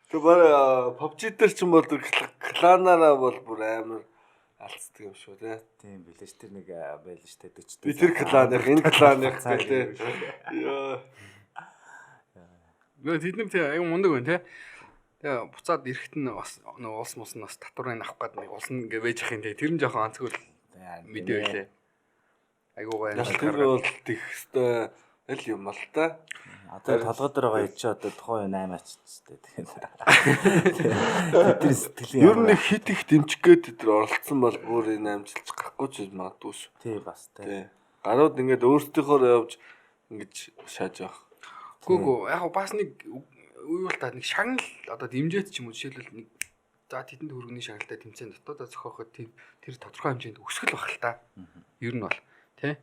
тэг бараг PUBG дээр ч юм бол кланаараа бол бүр амар алцдаг юм шүү тий. Тийм билээ ш тэр нэг байл ш тэ 40. Би тэр кланых энэ кланых гэдэг. Йоо. Тэд нар тийм аюу мундаг байна тий. Тэгээ буцаад ирэхэд нь бас нэг улс мус нь бас татварыг авах гээд нэг улс нь ингээ вэж ах юм тий. Тэр нь жоохон онцгой мэдээ байлээ. Айгуу гоё. Тэр бол тех хэвээр л юм л та. Одоо толгой дээр байгаа чи одоо тухайн 8 аччихтэй тэгэхээр. Тэр сэтгэлийн ер нь хит их дэмжих гээд тэр оролцсон бол бүр энэ амжилт гарахгүй ч магадгүй шүү. Тий бас тий. Гарууд ингээд өөрсдийнхөө явж ингэж шааж явах. Гүг яг бас нэг үйл та нэг шагнал одоо дэмжээд ч юм уу жишээлбэл нэг за тэдэнд хөргөний шагналтай тэмцээн дотоодоо зохиоход тэр тодорхой хэмжээнд өсгөл баг л та. Ер нь бол тий.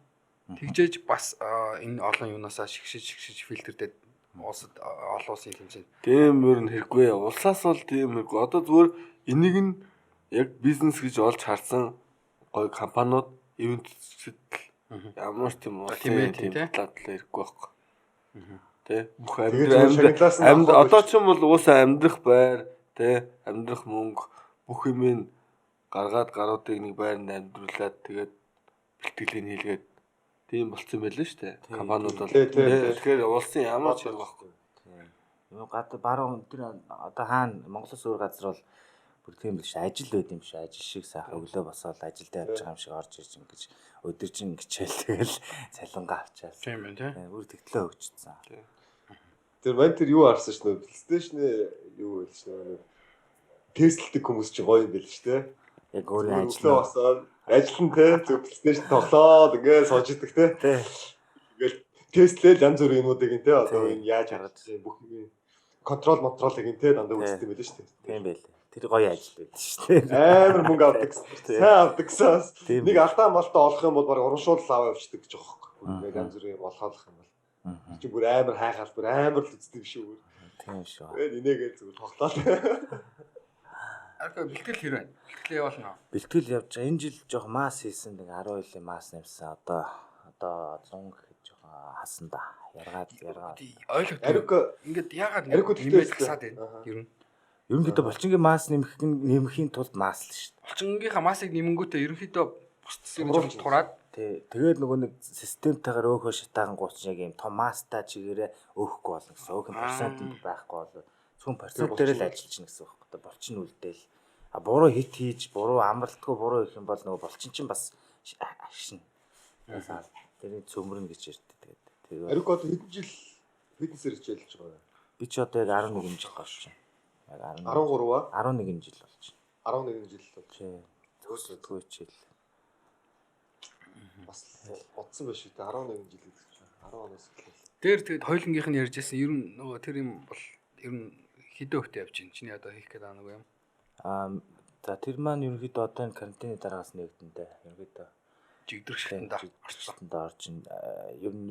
Тэгжээж бас энэ олон юунаасаа шигшиж фильтрдээд улсад олон улсын тэмцээн. Тийм ер нь хэрэггүй. Улсаас бол тийм хэрэггүй. Одоо зүгээр энийг нь яг бизнес гэж олж харсан гоё компаниуд ивент ямар ч тийм уу тийм талаар хэрэггүй байхгүй. Тэ бүх Тэгээд зүгээр шагналаас нь амьд авах одоо ч юм бол уусаа амьдрах байр тэ амьдрах мөнгө бүх юмыг гаргаад гаруудыг нэг байранд амьдруулад тэгээд бэлтгэлийг хийлгээд тийм болцсон байлээ шүү дээ. Компаниуд бол тэгэхээр улсын ямар ч хэрэг байхгүй. Юу баруун тэр одоо хаана Монголоос өөр газар бол бүр тийм биш ажил байд юм шиг ажил шиг сайхан өглөө босоод ажилдаа явж байгаа юм шиг орж ирж ингэж өдөржин гिचэл тэгэл цалингаа авчаал. Тийм байх тий. Бүр тэгтлээ өгчсөн. Тэр мань тэр юу харсан ш нь плейстейшн юу байл ш нь тестлдэг хүмүүс чинь гоё юм байл ш тэ. Яг өөрийн өглөө босоод ажиллан те зөв плейстейшн тоглоод ингээд сууж идэг те. Ингээл тестлэл янз бүрийн юмнуудыг те одоо энэ яаж хараад бүх юм контролыг те дандаа үздэг юм байл ш тэ. Тийм байл. Тэр гоё ажил байд шүү дээ. Амар мөнгө авдаг. Сайн авдаг гэсээс нэг алдаа малтаа олох юм бол баг урамшуул аваа явчихдаг гэж байгаа юм. Яг янз бүрийн олохоолох юм бол. Чи бүр амар хайхаад бүр амар л үздэг биш үү? Тийм шүү. Тэгээд инээгээ зүгээр тоглоод. Арга бэлтгэл хэр байна? Бэлтгэл явуулна. Бэлтгэл явж байгаа. Энэ жил жоох масс хийсэн. Нэг 10 жилийн масс нэмсэн. Одоо 100 гэхэд жоох хасан да. Яргаад. Ойлгох. Ингээд яагаад нэмээд тасаад байна? Ер нь. Ерөнхийдөө булчингийн масс нэмэхийн тулд масс л шүү дээ. Булчингийнхаа массыг нэмэнгүүтээ ерөнхийдөө бусдын юм тураад тэгээд нөгөө нэг системтэйгээр өөхөө шатаахан гуйч яг юм том масстай чигээрээ өөхөхгүй болно гэсэн. Өөх нь процент байхгүй бол зөвхөн процент дээр л ажиллаж чинь гэсэн үг байхгүй. Булчин үлдээл. Буруу хит хийж, буруу амралтгүй буруу их юм бол нөгөө булчин чинь бас ашигна. Тэрний цөмрөн гэж ярьдаг. Тэгээд Ариук одоо хэдэн жил фитнесээр хичээлж байгаа вэ? би ч одоо яг 11 жил гарч байна. 13 аа 11 жил болж байна. 11 жил болж. Төгсөлтгүй хичээл. Бас бодсон байх шүү дээ 11 жил гэж байна. 10 оноос эхлэв. дээр тэгээд хоёулынгийнх нь ярьжсэн ер нь нөгөө тэр юм бол ер нь хэдэн хөвтэй явж байна. Чиний одоо хийх гээд байгаа нэг юм. За тэр маань ерөнхийдөө одоо энэ карантины дараагаас нэгдэндээ ерөнхийдөө жигдэрхшилтэнд орж ер нь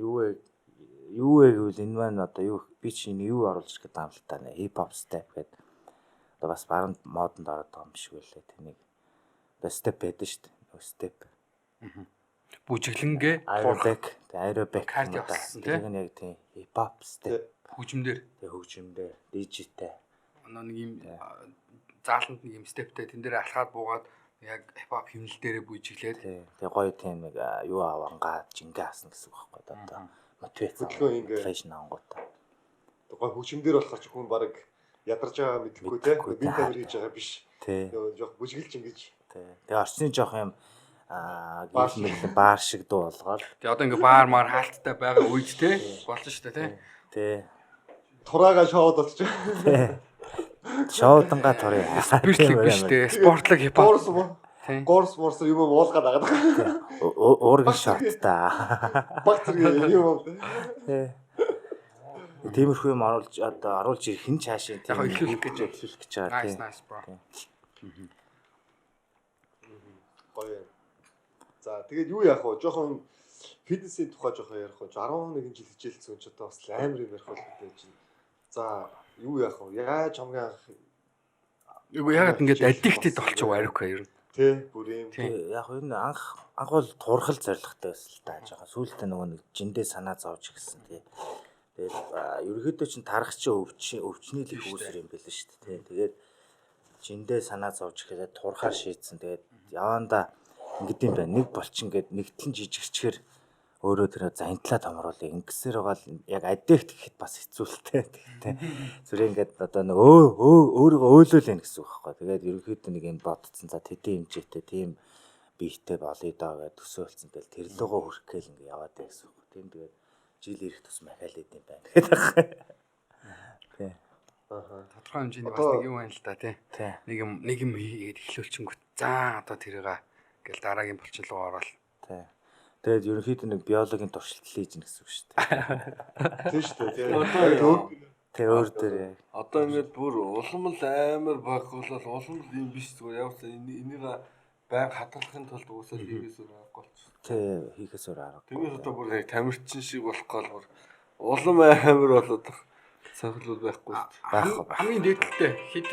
юу вэ гэвэл энэ маань одоо юу би чинь юу оруулж ирэх гэдэг юм л та хип хоп степ гэдэг одоо бас баруун модонд ороод байгаа юм шиг байлээ тэнийг одоо степ байдаг шүү дээ степ бүжиглэнгээ аэробик кардио болсон тийм тийм яг тийм хип хоп степ хөгжмөөр дижитал нэг юм зааланд нэг юм стептэй тэн дээр алхаад буугаад яг хип хоп хэмнэл дээрээ бүжиглээд тэгээ гоё тийм нэг юу авангаа жингээ асна гэсэн үг байхгүй одоо мотивац ангуудаа. Гой хөгжмөөр болохоор ч хүн баг ядарч байгаа мэдэхгүй те би тавир хийж байгаа биш. Жоох бүжгэлж ингэж. Тэгээ орчны жоох юм баар шиг дуу болгоод. Тэгээ одоо ингээ баар маар хаалттай байгаа үед те болж штэ те. Тураага шоуд болчих. Шоуданга турыг спиртлэг биш те спортлог хип хоп. Горс морс юм уулгаад байгаа. Уургийн шорт та. Баг зэрэг юм. Тиймэрхүү юм оруулж ирэх хин чаашаа тийм эхлүүлэх гэж байгаа тийм. Nice bro. Гоё. За тэгээд юу яах вэ? Жохон фитнесийн тухай жохон ярих вэ? 11 жил хичээлсэн ч одоо бас амар юм ярих хэрэгтэй чинь. За юу яах вэ? Яаж хамгийн анх яагаад ингэж addicted болчих вэ Ариука ер нь? Тэ бүр юм. Яг энэ анх бол турхал зоригтой байсан л тааж байгаа. Сүүлдээ нөгөө нэг жиндээ санаа зовж гисэн тий. Тэгээд ерөөдөө чинь тарах чи өвчний л их үүсэр юм байлаа шүү дээ. Тэгээд жиндээ санаа зовж ихэд турхаар шийдсэн. Тэгээд явандаа ингэдэм байна. Нэг болчин гээд нэгтлэн жижигчээр өөрөө тэр зантлаа томруулъя. Ингэсээр байгаа л яг аддикт гэхэд бас хэцүүлтэй. Тэгтээ зүрх ингээд одоо нэг өөрийгөө өөлөөлэн гэсэн үг байхгүй. Тэгээд ерөөхдөө нэг юм бодцсон. За тэдийн хэмжээтэй тийм биетэй болъё даа гэж төсөөлцөн. Тэгэл тэр лугаа хүрэх гээл ингээд яваад байх гэсэн үг. Тийм тэгээд жил ирэх тус махалаад юм байна гэдэг. Тий. Тодорхой хэмжээний бас нэг юм байна л та тий. Нэг юм хийгээд эхлүүлчихэнгүүт. За одоо тэрийг гэл дараагийн булчин руу ороод. Тий. Тэгээд ерөнхийдөө нэг биологийн туршилт хийж гэнэ гэсэн үг шүү дээ. Тийм шүү дээ. Тэ өөр дээр. Одоо ингээд бүр улам л амар багуулал улам л юм биш зүгээр явсан энийг байнга хадгалахын тулд уусаад хийгээсээр аргагүй болчих. Тэ хийгээсээр аргагүй. Тэгээс одоо бүр яг тамирчин шиг болох гол улам амар болоод цанхлууд байхгүй шүү дээ. Хамгийн дээдтэй хэд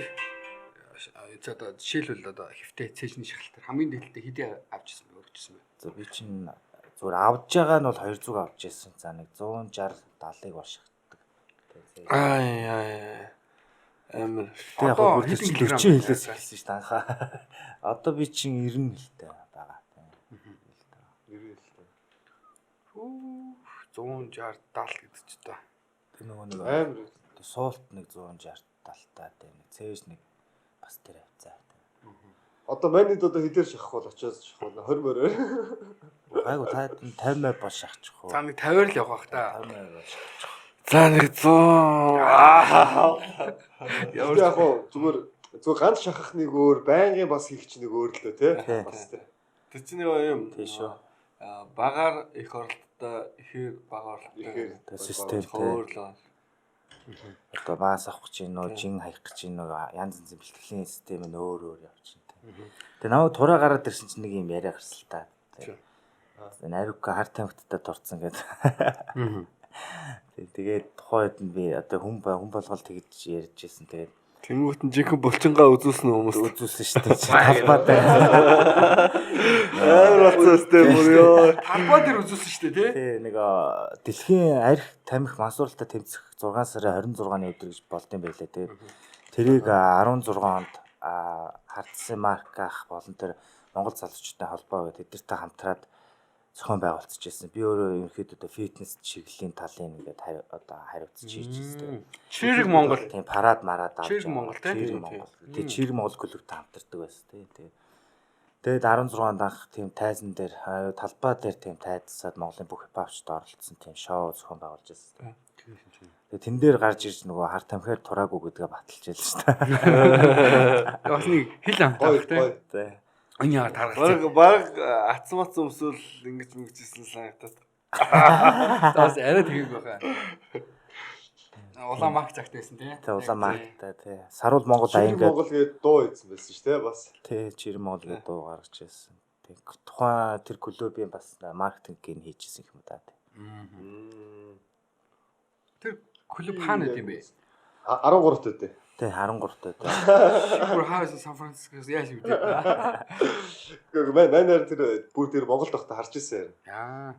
одоо жишээлбэл одоо хэвтэй цээжний шахалтар хамгийн дээдтэй хэдий авчихсан бэ? За би чинь Зүгээр авж байгаа нь бол 200 авч ирсэн. За нэг 160 70-ыг бол шахдаг. Ай амар. Тэг яг Одоо бүр тэр хэдэн чинь килограмм 40 хэлээс байна? эхэлсэн шүү дээ анхаа. Одоо би чинь 90 хэлтэй байгаа. Нэрэлтэй. 160 70 гэдэг ч та. Тэр нөгөө нэг Амар. суулт нэг 160 70-таа дээ. Нэг цээж нэг бас тэр авцаа. Одоо манайд одоо хідээр шахах бол очиос шахах бол 20 мороор. Гайгүй та 50 бол шахчих уу? За нэг 50-аар л явах та. 50 бол шахчих. За нэг 100. Яг хоо зүгээр ганц шахах нэг өөр, байнгын бас хийх чинь нэг өөр л дээ тий. Бас тий. Тэр чинь нэг юм. Тийш үү. Багаар их оролттой, ихээр бага оролттой. Ихээр системтэй. Хөөрлөө. Одоо маас авах гэж нөө жин хаях гэж нөө янз янзын бэлтгэлийн систем нь өөр явчихна тий. Тэгээ намайг тураа гараад ирсэн чинь нэг юм яриа гарсан л та. Нарука хар тамхиттай дурдсан гэдэг. Тэгээд тухайд нь би одоо хүн болгол тэгж ярьж ирсэн. Тэгээд Тэнгүүт нь жинхэнэ булчингаа үзүүлсэн хүмүүс үзүүлсэн шүү дээ. Талбайтай. амар болцоостэй бүр ёо. Талбай дээр үзүүлсэн шүү дээ, тий? Тий нэг дэлхийн арх тамхи мансууралтай тэмцэх 6 сарын 26-ны өдөр гэж болдсон байлээ. Тэгээд тэрийг 16 онд хардсан марк ах болон тэр Монгол залуучуудтай холбоо гэдэг тэдэртэй хамтраад зохион байгуулчихсан. Би өөрөө ерөнхийдөө одоо фитнес чиглэлийн талын ингээд одоо хариуцж хийж ирсэн. Чирэг Монгол. Тийм парад мараад авч. Чирэг Монгол тий? Чирэг Монгол. Тэгээ Чирэг Монгол клубтэй хамтардаг байсан тий. Тэгээд 16-нд анх тийм тайзан дээр талбай дээр тийм тайзсаад Монголын бүх хипхопчд оролцсон тийм шоу зохион байгуулж байсан. Тэгээ тэн дээр гарч ирж нөгөө хар тамхиар тураагүй гэдгээ баталж ялсан шүү дээ. Бас нэг хил амтаах тий. Тий. Оны таргалцсан. Баг атсан өмсөл ингэж мэгжсэн санагдаад. Таас арай тгийг байхаа. Улаан мах цагт байсан тий. Тий улаан мартаа тий. Саруул Монгол аян Монгол гээд дуу ийдсэн байсан шүү дээ бас. тий Чирэг Монгол гэдэг дуу гаргаж ирсэн. Тэг тухайн тэр клубийн бас маркетингийг хийжсэн юм да. Тэр клуб хаана гэв юм бэ? 13-т өдөө. Тий 13-т өдөө. Бүр хаасан Сан Францискоос яаж юм бэ? Гэхдээ манайд тэр бүр тэр Монголд байхдаа харж ирсэн. Яа.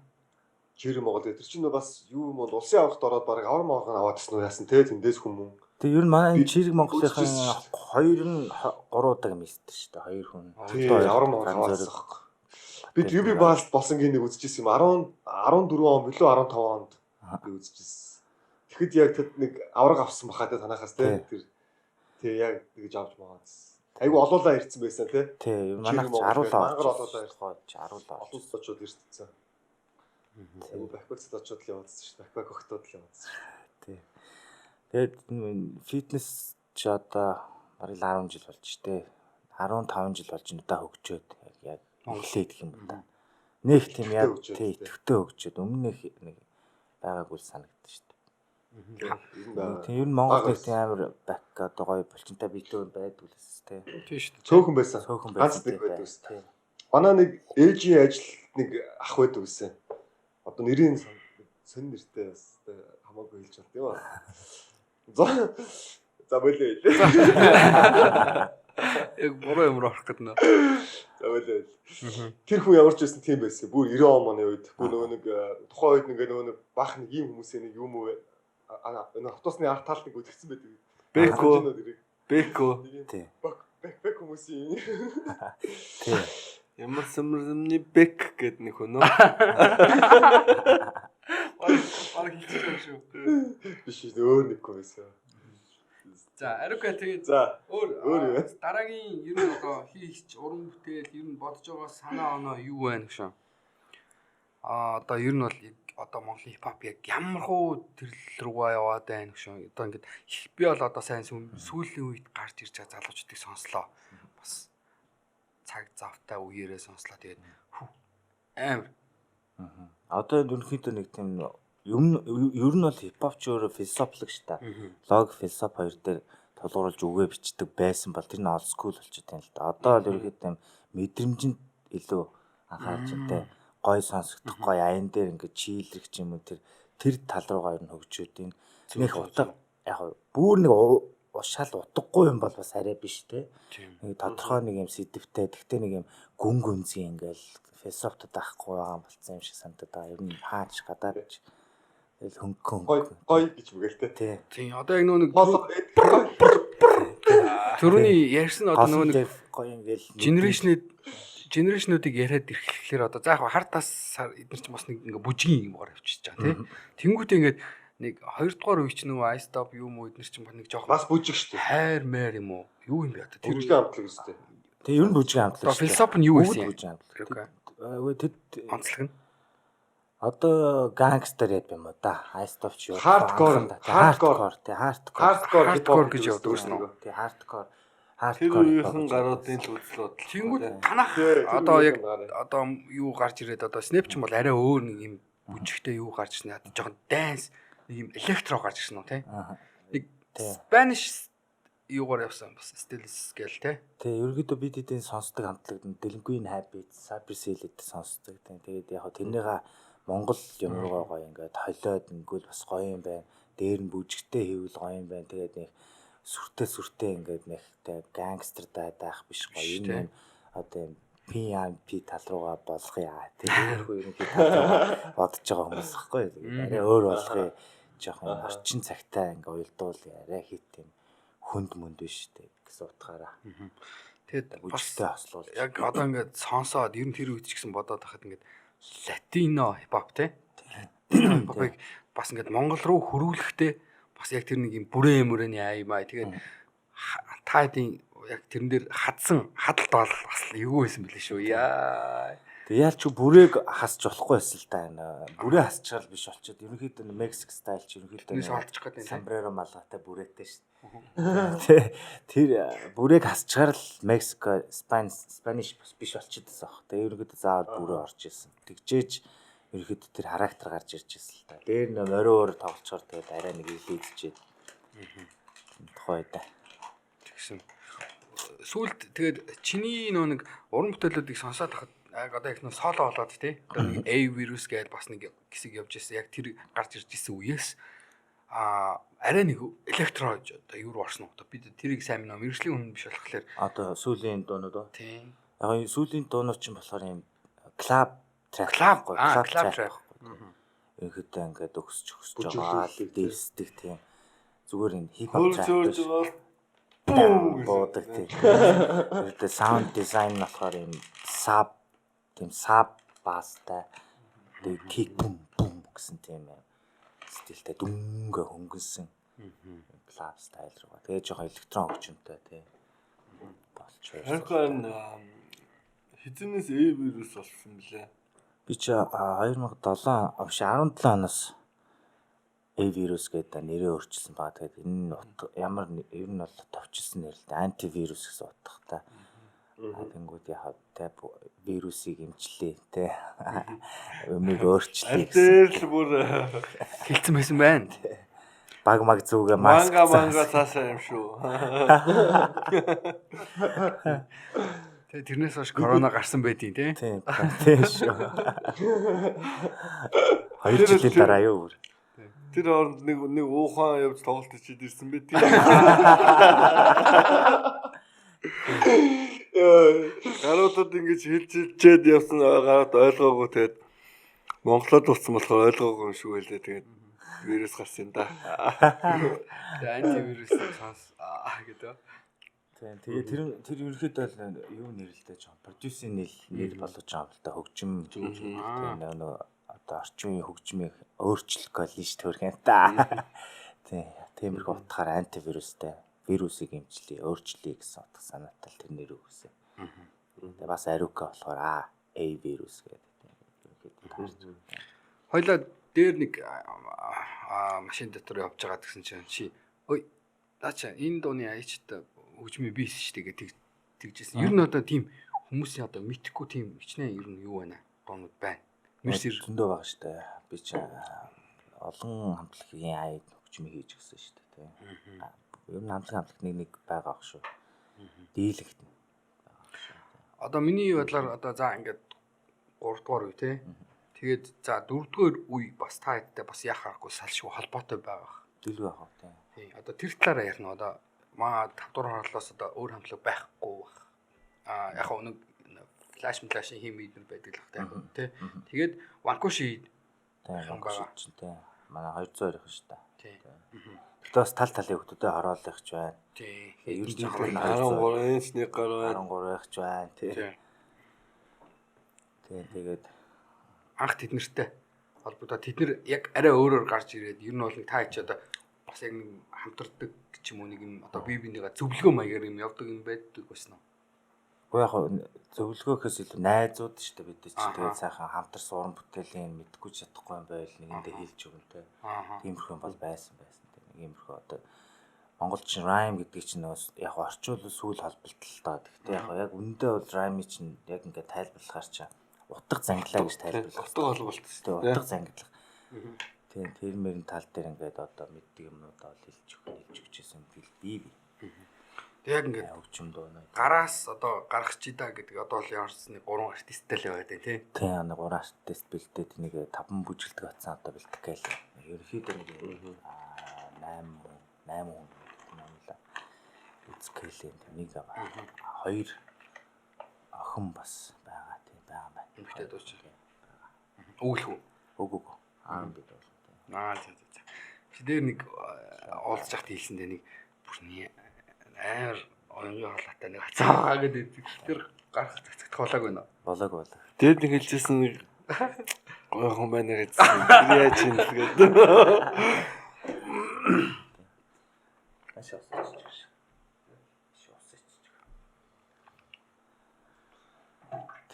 Чирэг Монгол гэдэг чинь бас юу юм бол улсын авахд ороод баг авар монгол аваад гэсэн үү яасан те тэндээс хүмүүс. Тэг ер нь манай Чирэг Монголынхаа 2 нь 3 удаа мистер шүү дээ. 2 хүн. Тий авар монгол аваадсан хэрэг. Бид UB Bast болсонгийн нэг үзчихсэн юм. 14 он билүү 15 онд би үзчихсэн. Тэгэхэд яг тэд нэг авраг авсан бахаа те танахаас те тэр тий яг тэгж авч магаадс. Айгу олоолаа ирсэн байсан те. Тий манайх 10 мангар олоолаа ирсэн. 10 Олон цочод ирсэн. Айгу бакбакс цочод л яваадсан шүү дээ. Бакбак хотод л яваадсан. Тий. Тэгээд фитнес ч одоо бараг 10 жил болж штэ. 15 жил болж надаа хөгжөөд яг эхлээд гэх юм да. Нэг тийм яг тий идэвхтэй хөгжөөд өмнөх нэг байгаагүй санагдсан штэ. Тийм ер нь Монгол нэг тийм амар бак одоо гоё булчинтай битүүр байдгүй л өстэй. Тийм шүү дээ. Цөөхөн байсан. Цөөхөн Ганц байсан. нэг байдаг өстэй. Манай нэг ээжийн ажил нэг ах байдаг байсан. Одоо нэрийн сонир нэртэй бас хамаагүй хэлж байна тийм үү? За болоо. Яг буруу юм орох гэдэг нөө. За болоо. Тэр хүн ямар ч байсан тийм байсан. Бүр 90 он оны үед бүр нөгөө нэг тухайн үед нөгөө нэг бах нэг ийм хүмүүсээ нэг юм уу энэ автобусны арт талд нэг үдгцсэн байдаг. Бэко. Тий. Бэк хүмүүсийн Тий. Ямар сэмрэмний бэк гэдэг нэг хүн үү? Бараг хэлчихсэн шүү. биш өөр нэг хүн байсан. За, Арука тэгээд За өөр дараагийн ер нь одоо хийх уран бүтээл ер нь бодож байгаа санаа оноо юу байна гэж. Одоо ер нь бол одоо Монголын хипхоп яг ямар хуу төрөл рүүгээ яваад байна гэж. Одоо ингээд би бол одоо сайн сүүлийн үед гарч ирж байгаа залуучдыг сонслоо. Бас цаг завтай үеэрээ сонслоо. Тэгээд амар. Одоо ерөнхийдөө нэг тийм юм ер нь бол хипхопч өөрөө философлог ш та. Лог философи хоёр дээр тулгуурлаж үгээ бичдэг байсан бол тэр нь олд скул болчиход байна л да. Одоо л ерөнхийдөө мэдрэмжинд илүү анхаарч байгаа. Гой сонсогдох гой аян дээр ингээд чийлрэх юм уу тэр тал руугаа ер нь хөгжөөд ийн. Нэг утга яг бүр нэг шал утгагүй юм бол бас арай биш те. Нэг тодорхой нэг юм сэдвтэй. Тэгтээ нэг юм гүн гүнзгий ингээл философтод ахгүй байгаа болцсон юм шиг санагдаад байгаа. Ер нь хаач гадаад тэгэл хөнгөн Гой гэж үгэлтэй. тий. Тийм одоо яг нэг Хоолой түрүүний ярьсан одоо нөгөө нэг гоё ингээл генерашнуудыг яриад ирэхлээр одоо за яг хар тас эдгээр ч бас нэг ингээ бүжгийн юмгаар явчихж байгаа тийм. Тэнгүүтээ ингээд нэг 2 дугаар үе ч нөгөө I stop юм уу эдгээр ч бас нэг жоохон бас бүжиг шүү дээ. хайр мээр юм уу юу юм бэ одоо тэр Бүжгийн амтлаг шүү дээ. тий ер нь бүжгийн амтлаг одоо философи нь юу гэсэн юм? бүжгийн амтлаг. Окей. Тэд Онцлог нь одоо гангстер яд юм уу да. I stop ч юу. Hardcore тий hardcore гэж явдаг гэсэн үү? тий hardcore Тэр үеийнхэн гаруудын л үзэл бодол. Тэнгүүд танах одоо яг одоо юу гарч ирээд одоо Snap ч юм бол арай өөр нэг юм бүжигтэй юу гарч ирсэн. Жохон dance нэг юм электро гарч ирсэн үү те? Нэг Spanish юугаар явсан бас Stellis гээл те. тий ерөөдөө бид эдийн сонсдог хамтлаг Delinquent Habits, Cybersell-д сонсдог тий. Тэгээд яг тэрнийга Монгол юм руугаа гоё ингээд холиод ингээл бас гоё юм байна. Дээр нь бүжигтэй хийвэл гоё юм байна. Тэгээд нэг сүртэй ингээд нэг тий гангстер дайдаах биш гоё юм. Одоо PMP тал руугаа болох яа. Тэгээд ерөнхий тал руугаа бодож байгаа хүмүүс байхгүй. Тэгээд арай өөр болохыг жоохон орчин цагтаа ингээ уйлдуул арай хит юм хүнд мөнд биш үү гэсэн утгаараа. Тэгээд бас Бүжигтэй хослуул. яг одоо ингээд сонсоод ер нь тэр үед ч гэсэн бодоод байхад ингээд латино хипхоп те. Хипхопыг бас ингээд Монгол руу хөрвүүлэхдээ бас яг тэр нэг юм бүрээ мөрөний аймаа тэгээд та хэдийн яг тэрэн дээр хадалт бол бас эвгүй байсан билээ шүү. Яа. Тэг яалч бүрээг хасч болохгүй байсан л та энэ. Бүрээ хасчихвал биш болчиход ерөнхийдөө Мексик стайл ч Тэрнээс олдчих гээд байна. самбреро малгатай бүрээтэй шүү дээ. Тэр бүрээг хасчихаар л Мексико, Спаниш биш болчихдсан баг. Тэг ерөнхийдөө заавал бүрээ орж ирсэн. Тэгжээж ерөнхийдөө тэр характер гарч ирж ирсэн л та. Дээр нь морин өөр тоглолцохоор тэгээд арай нэг илээдчихэд. Тухай да. Тэгсэн. Сүүлд тэгээд чиний нөө нэг уран бүтээлүүдийг сонсоод хахад яг одоо их нөө соло болоод тий. Одоо нэг A virus гэдээ бас нэг хэсэг явж ирсэн. Яг тэр гарч ирж ирсэн үеэс арай нэг электро одоо юу орсон уу? Одоо бид тэрийг сайн нөө мэржлийн хүн биш болохоор Одоо сүүлийн дуунууд уу? тий. Яг сүүлийн дуунууд ч болохоор юм клаб трак. Клаб трак. Ерөнхийдөө ингээд өгсөж байгаа л дээрсдэг тийм. Зүгээр энэ хип Хөл хоп зөөлж трак бол буудаг тийм. Тэгээд саунд дизайн болохоор юм саб бастай тэгээд кик бум гэсэн тийм стилтэй дүнгээ хөнгөнсөн клаб стайл руу. Тэгээд жоохон электрон хөгжимтэй тийм болчихоо. харин хизэнээс A вирус болсон блэ. Би ч 2007 17 оноос A вирус гэдэг нэрээ өөрчилсөн баа. Тэгээд энэ ямар ер нь бол товчилсан нэр л дээ. Антивирус гэсэн утгатай. Тэнгүүд яхаа тэ вирусыг эмчлээ тэ. Өмиг өөрчлөе гэсэн. Дээр л бүр Хилцэн байсан байна. Баг маг зүгээ маск. манга цаасаа юм шүү. Тэгээ тэрнээс хойш корона гарсан байдیں۔ Тий. Тийм шүү. 2 жилийн дараа юу бүр. Тэр оронд нэг уухан явж тоглолт хийд ирсэн бэ тийм. Гаруудад ингэж хилчилчээд явсан гарууд ойлгоогүй тэгээд Монголоод утсан болохоор ойлгоогүй юм шиг байлээ тэгээд вирус гарсан да. Тэгээ антивирус сонс гэдэг. Тийм тэгээ тэр ерөөхдөө л юу нэрлэлтэй жоо продюсерийн нэр болгож байгаа юм л да хөгжим тийм нөө одоо орчин үеийн хөгжмийг өөрчлөх коллеж төргэн та. Тиймэрхүү утгаараа антивирустэй вирусыг эмчлэе, өөрчлөе гэсэн утга санаатай тэр нэр өгсөн. Тэгээ бас Aruka болохоор A вирус гэдэг. Хойлоо дээр нэг машин дотор явж байгаа гэсэн чинь чи ой наача энэ дууны аячт хөгжмийн бийс шүү дээ тэгжсэн. Ер нь одоо тийм хүмүүсийн одоо мэдхгүй тийм хичнээн ер нь юу байна? Дуунууд байна. Мэрсэр зөндөө байгаа шүү дээ. Би ч олон хамтлагийн аяд хөгжмийг хийж өгсөн шүү дээ. Ер нь хамтлаг нэг байгаа ах шүү. Дийлэгт. Одоо миний бодлоор одоо за ингээд 3 дугаар үе те. Тэгээд за 4 дугаар үе бас та хэдтэй бас яах аргагүй салшгүй холбоотой байгаа. Дэлгүү ах тий. Тий. Одоо тэр талаараа ярина. Одоо маа 5 дугаар хорлоос одоо өөр хамтлаг байхгүй баг. Яг нэг флашын хим мэднэр байдаг л багтай тий. Тэгээд Ванкуши Тийм байгаа. чинь тийм. Манай 200 их шүү дээ. Тий. Гэтэ бас тал талын хүмүүстэй хороолох ч байна. Тий. Ер нь жоохон 13 инч нэг гар байна. 13 их ч байна тий. тий. Тэгээд Анх тэд нартай холбогдоод тэд нар яг арай өөрөөр гарч ирээд ер нь бол та ч одоо бас яг нэг хамтардаг ч юм уу нэг юм одоо бие бинийгээ зөвлөгөө маягаар юм явдаг юм байдаг байсан уу? Уу яг зөвлөгөөхөөс илүү найзууд шүү дээ бид чинь тэгээд сайхан хамтарсан уран бүтээлийн мэдгүй чадахгүй юм байл нэгэндээ хэлж өгнө те. Тиймэрхүү юм бол байсан те. Нэг иймэрхүү одоо монголчин rhyme гэдэг чинь яг орчуулал сүүл холболтолтой. Гэхдээ яг үндэ бол rhyme чинь яг ингээд тайлбарлахаар чинь утга зангилаа гэж тайлбарлах. Утга холболт шүү дээ. Утга зангилах. Тийм тэр мөрийн тал дээр ингээд одоо мэддэг юмнуудаа хэлж өгчээсэн бий. Тэг яг ингээд хөгжим дуунаа. Гараас одоо гарах чи да гэдэг одоо л ямарсны 3 артисттэй л байдаг тий. Тийм нэг 3 артист бэлдээд нэг 5 бүжгэлдэг батсан одоо бэлдэх гээл. Ерөнхийдөө нэг 8 хүн нэмлээ. Үзкэлийн нэг хоёр охин бас байгаа тийм байгаа байна. Эмэгтэй дууч. Өглөх үү? Үгүй. Би дуулсан. Тийм. Чи дээр нэг уулзж хат хэлсэндээ нэг бүрний амар оюун халаатай нэг хацаа гэдэг тэр гарах цацагдах болоог байна. Болоог. Дээд нэг хэлжсэн нэг гоё хүн байна гэсэн. Тэр яаж юм тэгээд.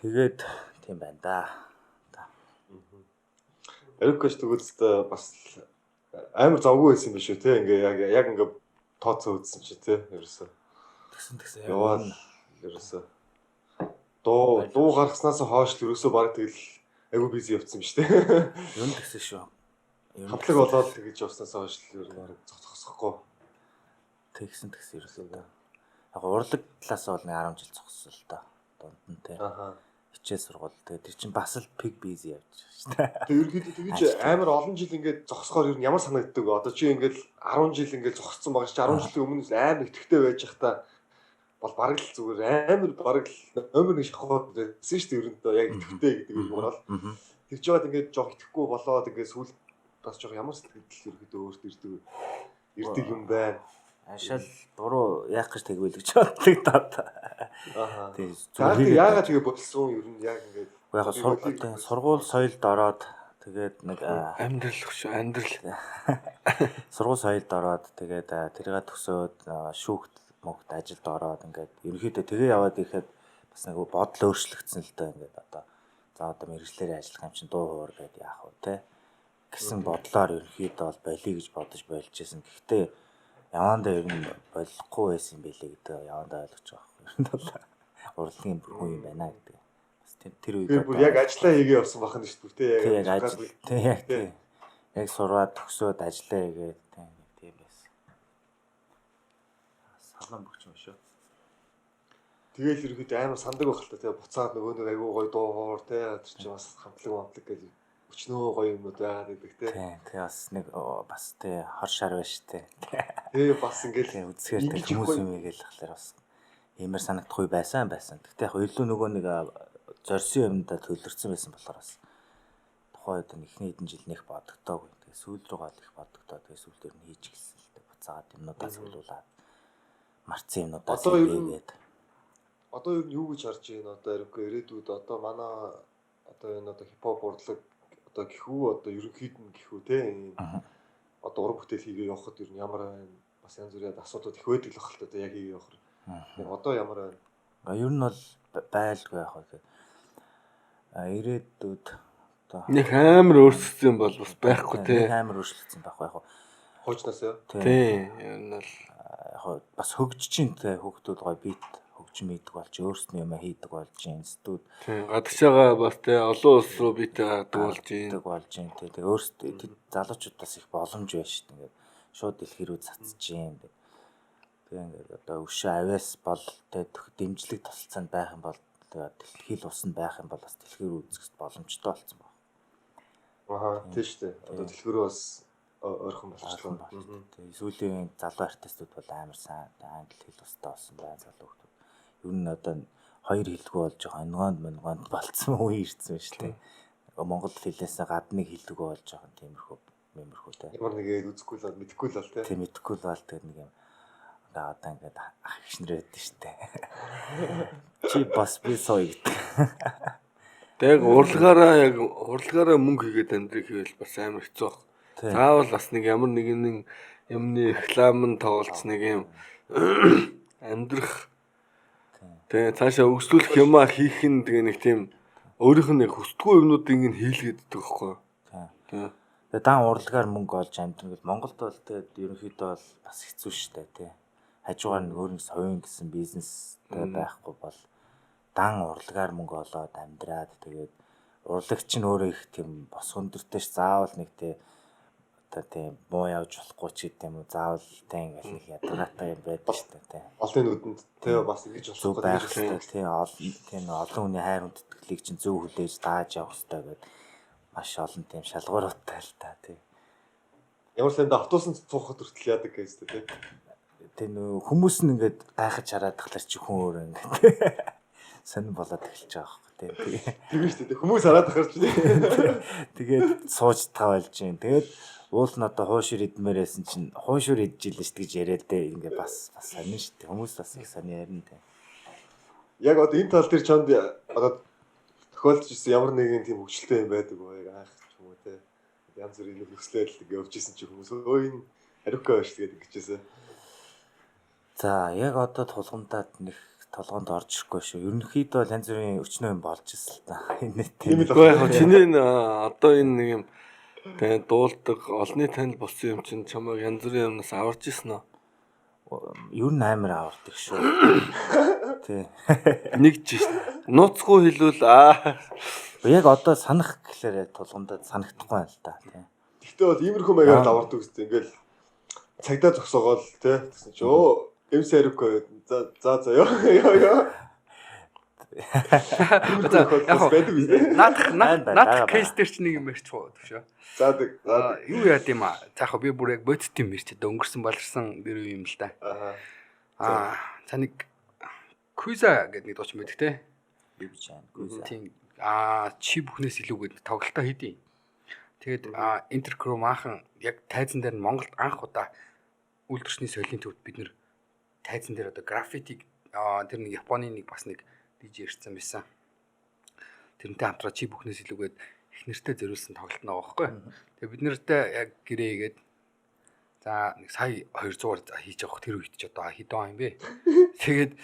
Тэгээд тийм байна да. Эрикош тэгвэл бас амар завгүй байсан юм биш үү те. Ингээ яг ингээ тооцоо үзсэн чи те. Ерөөсөө. Тэгсэн. Яваал ерөөсөө. Дуу гаргаснаас хойш л ерөөсөө баг тэгэл айгүй бизи явцсан юм шүү дээ. Юу гэсэн шүү. Хамтлаг болоод тэгж явснаас хойш л ерөөсөө зогсохгүй. Тэгсэн ерөөсөө. Яг урлаг талаас бол нэг 10 жил зогссон л та. Дунд нь те. Хичээл сургууль тэгээд тэр чинь бас л пиг бизи явж шүү дээ. Тэгээд ерөөдөө тэгж амар олон жил ингээд зогсохоор ер нь ямар санагддаг вэ? Одоо чи ингээд 10 жил ингээд зогссон байгаа чи 10 жилийн өмнөөс амар итгэвтэй байж захта бол бараг л зүгээр амар бараг л номер 1 шахаад байсан шүү дээ ерөөдөө яг итгэвтэй гэдэг юм бол тэр жоод ингээд жоох итгэхгүй болоод ингээд сүүл бас жоох ямар сэтгэл ерөөдөө өөртөө ирдэг юм байна. Ашаал буруу яах гэж тэгвэл гэж боддог даа. Тийм. Яагаад тэгээ болсон ер нь яг ингээд яг сургууль соёлд ороод тэгээд нэг амьдрал сургууль соёлд ороод тэгээд тэргээ төсөөд шүүхт мөгт ажилд ороод ингээд ерөнхийдөө тэгээ яваад ирэхэд бас нэг бодол өөрчлөгдсөн л даа ингээд одоо за одоо мэрэгчлэрээ ажиллах юм чинь дуу хоор гэдээ яах вэ те гэсэн бодлоор ерөнхийдөө бол болиё гэж бодож болж байсан. Гэхдээ явандаа ер нь болохгүй байсан юм билээ гэдэг явандаа ойлгож байгаа. Ер нь бол урлагийн бүрхүү юм байна гэдэг. Бас тэр үед бүр яг ажиллаа хийгээ явсан бахан нь шүү дээ. Яг сураад төгсөөд ажиллаа хийгээд тийм байсан. Салан бөгч юм шүү. Тэгээл ерөөдөө амар сандаг байх л та тэгээ буцаад нөгөө нэг айгүй гоё дуу хоор те тэр чинь бас хамтлаг гэж өчнөө гоё юмуд байгаад байдаг те. Тэгээ бас нэг бас те хор шар байна шүү дээ. Тэгээ бас ингээл үзэхээр хүмүүс юм гээл ахлаар бас иймэр санагдахгүй байсан. Гэхдээ яг илүү нөгөө нэг зорьсон юмдаа төлөрсөн байсан болохоор бас тухайд ихний хэдэн жил нэх бодогдоогүй. Тэгээ сүүл рүү гал их бодогдоо. Тэгээ сүүл дээр нь хийж гэлсэн л дээ. Буцаагаад юмнуудаа суулуулаад марцсан юмнуудаа хийгээд. Одоо юу юу гэж харж байна одоо ерөнхий ирээдүйд одоо манай одоо энэ одоо хипхоп урлаг одоо гэхүү одоо ерөнхийд нь гэхүү те одоо уран бүтээл хийгээ явахад ер нь ямар байна бас янз бүрийн асуудууд их байдаг л баг л та одоо яг хийгээ явахаар одоо ямар байна ер нь бол байлгүй яг хөө ирээдүйд одоо нэг амар өөрчлөгдсөн бол бас байхгүй те амар өөрчлөгдсөн байхгүй яг хуучнаас яа тий ер нь бол яг бас хөгжиж чинь те хөгтүүд гоё бит хөгжим хийдэг болж өөрснөө юм хийдэг болж институт гадагш байгаа бас те олон улс руу битээ гадаг болж юм те өөрсдөө залуучуудаас их боломж байна шүү дээ ингээд шууд дэлхий рүү цацж юм тэгээ ингээд одоо өшөө авиас бол те дэмжлэг тусалцаанд байх юм бол дэлхий л усанд байх юм бол бас дэлхий рүү үзэх боломжтой болсон байна. Тийм шүү дээ. Одоо дэлхий рүү бас ойрхон болчихлоо. Тэгээ сүүлийн залуу артистууд бол амар сайн англи хэл устай болсон байна залуу хүмүүс. Ер нь одоо хоёр хэлгүй болж байгаа. Өнгөнд болцсон үе ирсэн шүү дээ. Монгол хэлээс гадныг хэлдэггүй болж байгаа тиймэрхүү те. Ямар нэгээд үзэхгүй л мэдэхгүй л те. Тийм мэдэхгүй л бол тэгээд нэг юм ингээ одоо ингээд ах гişнэр байдаг шүү дээ. Чи бас би сая гэдэг. Тэг урлагаараа мөнгө хийгээд амьдрыг хийвэл бас амар хэцүү баг. Заавал бас нэг ямар нэгэн юмны реклам тоглолц нэг юм амьдрах тэгээ цаашаа өгслүүлэх юмаа хийх нь тэгээ нэг тийм өөрийнх нь хүсдэггүй юмнуудыг ингэ хийлгээд байдаг байхгүй. Тийм. Тэгээ дан урлагаар мөнгө олж амьдрах гэвэл Монголд бол тэгээд ерөнхийдөө бол бас хэцүү шүү дээ тий. Хажуугаар нэг өөрийн совын гэсэн бизнестэй байхгүй бол дан урлагаар мөнгө олоод амьдраад тэгээд урлагч нь өөрөө их тийм бос өндөртэйш заавал нэг тий одоо тийм муу явж болохгүй ч гэдэг юм уу заавал тий ингээл нэг ядаргаатай юм байдаг шүү дээ тий. Олон нүдэнд тий бас ингэж зөв болохгүй байх хэрэгтэй тий олон хүний хайр хүндэтгэлийг чинь зөв хүлээж дааж явах хэрэгтэй гэдэг маш олон тийм шалгууруудтай л та тий. Ямар санда автобусанд цуухад хүртэл яадаг гэж тий. Тэ нөө хүмүүс нь ингээд гайхаж хараад тахлаар чи хүн өөр ингээд сонир болоод эхэлж байгаа байхгүй тий. Тийм шүү дээ. Хүмүүс хараад ахарч тий. Тэгээд сууж тавайлж гин. Тэгээд уул нь одоо хуушир идмээрсэн чинь хуушир иджилээ шүү гэж яриад дээ. Ингээд бас сонир шүү дээ. Хүмүүс бас их сонир ярина тий. Яг одоо энэ тал дээр чанд одоо тохиолдож ирсэн ямар нэгэн тийм хөвчлөлтэй юм байдаг уу? Яг анх ч юм уу тий. Янз бүрийн нэг хөслөөл ингээд явж исэн чи хүмүүс өө энэ хариука байж тэгээд ингэжсэн. За яг одоо тулгамдаад нэг толгоонд орж ирэхгүй шүү. Ерөнхийдөө бол янз бүрийн өчнөө юм болж ирсэн л та. Энэ тийм л яг чиний одоо энэ нэг юм тэгээ дуулдаг олны танил болсон юм чинь чамайг янз бүрийн юмнаас аварж ирсэн үү? ер нь амар авардаг шүү. Тий. Нэг ч нууцгүй хэлвэл яг одоо санах гэхлээр тулгамдаад санагдахгүй байна л да. Тий. Гэхдээ бол иймэрхүү маягаар авардаг үстэй ингээл цагдаа зогсоогоол тий. Тэгсэн чи өө MC Арука за ёо. Наад кейс дээр ч нэг юм ярьчихгүй шүү. Заадаг. Юу яа гэм аа. За яг би бүр яг бодит юм ярьж одоо өнгөрсөн баларсан гэр юм л да. За нэг Куза гэдэг нэг дууч мэддэг те. Би бич байна. Куза. Тийм. Чи бүхнээс илүүгээд тоглолтоо хийдий. Тэгээд Интеркром аахан яг тайзан дээр нь Монголд анх удаа үйлдвэрчний соёлын төвд бид нэр тайзан дээр одоо граффитиг тэр нэг Японы нэг бас нэг DJ ирсэн байсан. Тэрнтэй хамтраа чи бүхнээс илүүгээд их нэртэй зориулсан тоглолт наа байхгүй. Тэгээ бид нэртэй яг гэрээгээд за нэг сая 200-аар хийж авах тэр үед ч одоо хэдэн он юм бэ. Тэгээд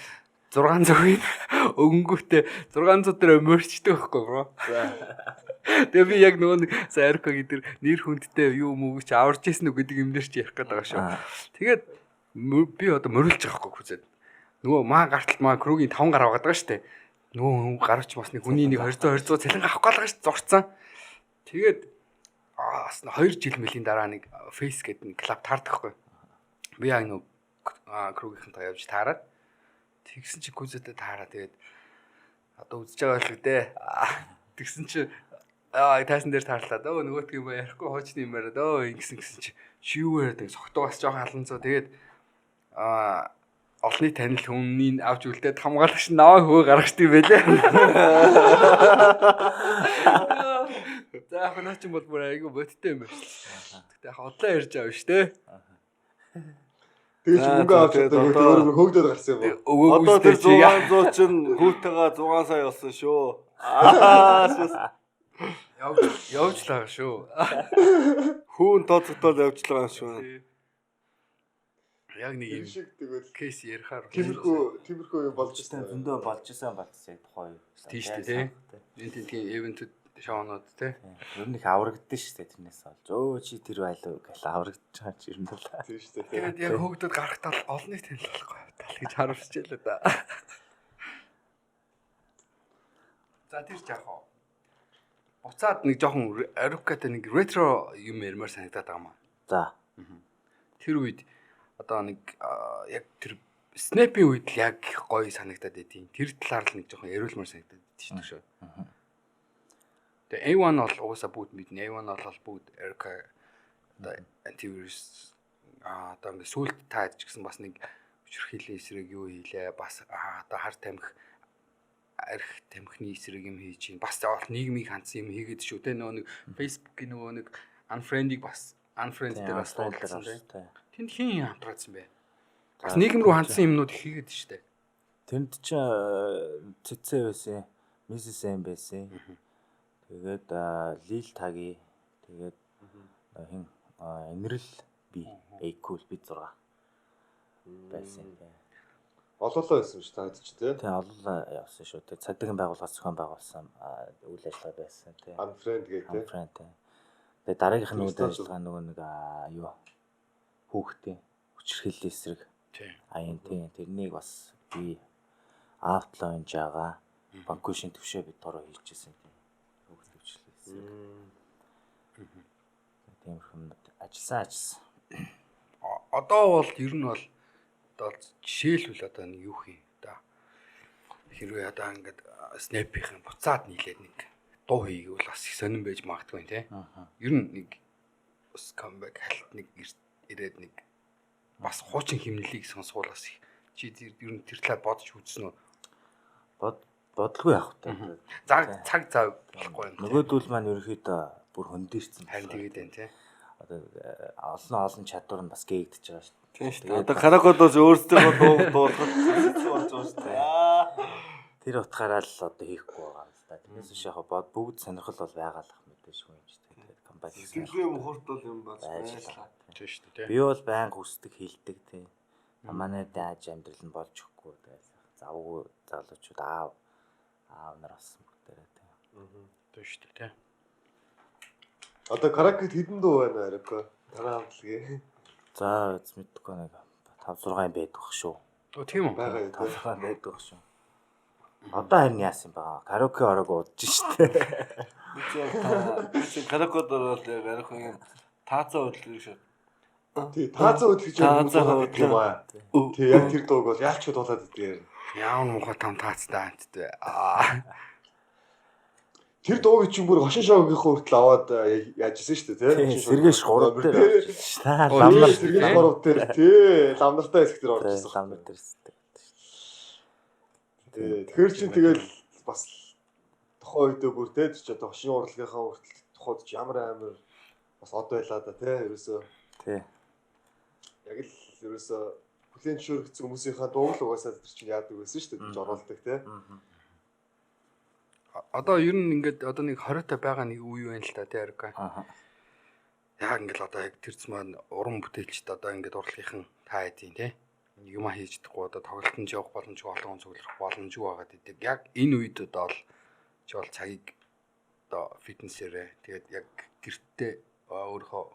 600-ыг өнгөтэй 600 дээр мөрчдөг байхгүй бро. Тэгээ би яг нөгөө Арука гэдэг нэр хүндтэй юу мөгч аварч ийсэн үү гэдэг юм дээр чи ярих гээд байгаа шүү. Тэгээд би одоо мөрүүлж байгаа байхгүй хүзээд. Нөгөө маа гартал маа кругийн 5 гар аваад байгаа штэ. Нөгөө гарч бас нэг хүний нэг 200 цалин авах гээд байгаа ш зурцсан. Тэгээд бас 2 жил мэлийн дараа нэг фейс гэдэг нэг клуб таардаг хгүй. Би яг нөгөө кругийнхантай явж таарад. Тэгсэн чи гүзэдэ таараа тэгээд одоо үзэж байгаа л үү. Тэгсэн чи тайсан дээр таарлаа. Нөгөөтг юм ярихгүй хуучны юм яриад ингэсэн чи юу яриад согтуугаас жоохон халанцуу тэгээд олны танил хүмүүний авч үлдээд хамгаалагч наваа хөө гаргачд юм байлээ. За ханаач юм бол бүр айгүй бодтой юм байна. Тэгтээ хотлоо ярьж авна шүү дээ. Тэгээд чи мөнгө авч одоо хөөгдөд гарсан юм уу? Одоо тэр 600 чинь хүүтэйгээ 6 сая болсон шүү. Явж л байгаа шүү. Хүүн тооцогдоод явж л байгаа шүү. Яг нэг юм шиг тэгвэл кейс ярихаар тиймэрхүү юм болж Тэнд зөндөө болж исэн батс яг тухай. тийш тий. Энэ тийм ивэнтүүд шоунууд тий. Ер нь их аврагдсан шүү дээ тэрнээс олж. Өө чи тэр байлуу гэл аврагдаж байгаа ч юм бол. тийм шүү дээ. Тэгээд яг хөөгдөд гарахтаа олныг танил болохгүй тал гэж харуулчихжээ л да. За тэр жаах уу. Буцаад нэг жоохон Арукатай нэг ретро юм ярмаар санагдаад байгаа юм аа. За. Тэр үед одоо нэг яг тэр Snap-ийн үед л яг гоё санагдаад байдیں۔ Тэр талаар л нэг жоохон яриулмаар санагдаад тийм шүү. Тэгээ A1 бол угаасаа бүгд мэднэ. A1 бол бүгд Aruka одоо antivirus одоо ингэ сүлд таад ч гэсэн бас нэг хүчирхийллийн эсрэг юу хийлээ бас одоо хар тамхи арх тамхины эсрэг юм хийж чинь бас нийгмийг хандсан юм хийгээд шүү те нөгөө нэг Facebook-ийн нөгөө нэг unfriend-ийг бас unfriend дээр бас дуулсан те. Тэнд хин хамтраадсан бэ? Бас нийгэм рүү хандсан юмнууд хийгээд штэ. Тэнд ч цэцээ байсан, Mrs. M байсан. Тэгээд Lil Tagi тэгээд хин Энэрл би Equal би 6 байсан. Олоолаа байсан шүү таад ч тий. Тэгээ олоолаа явсан шүү. Тэгээ цагдаагийн байгууллагаас зохион байгуулсан үйл ажиллагаа байсан тий. Unfriend гэдэг тий. Unfriend. Тэгээ дараагийнх нь үйл ажиллагаа нөгөө нэг юу хүүхдийн хүчирхийллийн эсрэг Тий. аян тий. Тэрнийг бас би Outlaw жаага банкушин төвшөө бид дороо хийжсэн тий. Хүүхд хүчирхийллийн эсрэг. Тиймэрхүү ажилласан. Одоо бол ер нь бол одоо жишээлбэл одоо нэг юу хий да. Хэрвээ одоо ингээд снэпийн буцаад нийлээд нэг дуу хийгвэл бас их сонирн байж магадгүй тий. Ер нь нэг бас камбэк халт нэг ирээд нэг бас хуучин химнэлийг сонсгуул бас чи ер нь тэр талаар бодож үзсэн үү? Бодлого яах вэ? Цаг зав болохгүй юм. Нөгөөдөл маань ерөөхдөө бүр хөндөрсөн. Харин тэгээд байна тий. Одоо олон чадвар нь бас гээгдэж байгаа шүү. Тийм шүү дээ. Одоо каракодоос өөрсдөө дуулахад болж байгаа шүү дээ. Тэр утгаараа л одоо хийхгүй байгаа юм л да. Тэрнээс биш яг бүгд сонирхол бол байгаа л ах мэдээшгүй юм шүү дээ. Тэгээд компани сэтгэлгээ мохорт бол юм байна. Тийм шүү дээ. Би бол байнга хүсдэг хилдэг тий. Манай дайж амьдрал нь болж өгөхгүй тэгээд завгүй залуучууд аав нар болсон бүгдээрээ тий. Тийм шүү дээ. Одоо каракет хэдэн дуу байна арайгүй. Танаа хамтлагийн. За мэдхгүй нэг 5 6 байдаг шүү. Тийм үү? Бага юу. 5 6 байдаг шүү. Одоо харин яасан байгаа? Караоке ороог удаж штэ. Би чи каракод ороод яг арихын таацаа хөдөлгөж шүү. Тий, таацаа хөдөлгөж юм аа. Тий, яг тэр дууг бол яалч дуулаад идэв. Яавн муухай там таацтай амттай. Тэр дууг чинь бүр хошин шоугийн хүртэл аваад яажсэн шүү дээ тий. Сэргээш 3 дээр орж ирсэн. Ламнар сэргээш 3 дээр тий. Ламнартай хэсэг дээр орж ирсэн. Ламнар дээр сэтг. Тий. Тэгэхээр чинь тэгэл бас тухайн үедээ бүр тий ч одоо хошин урлагийнхаа хүртэл тухайд ч ямар амар бас од байлаа да тий. Ерөөсөө Тий. яг л ерөөсөө бүлээн зөвшөөрөгдсөн хүмүүсийнхаа дууг л угаасаа тэр чинь яадаг байсан шүү дээ. Жоролдог тий. Одоо ер нь ингээд одоо нэг 20 та байгаа нэг үе байна л та тий арга. Яг ингээд одоо яг тэрц маань уран бүтээлчд одоо ингээд урлагийнхан та хэдийн тий юм хийж чадахгүй одоо тоглолтонд явах боломжгүй олон зөвлөх боломжгүй байгаад идэг. Яг энэ үед одоо л чи бол цагийг одоо фитнесээрээ тэгээд яг гэртээ өөрийнхөө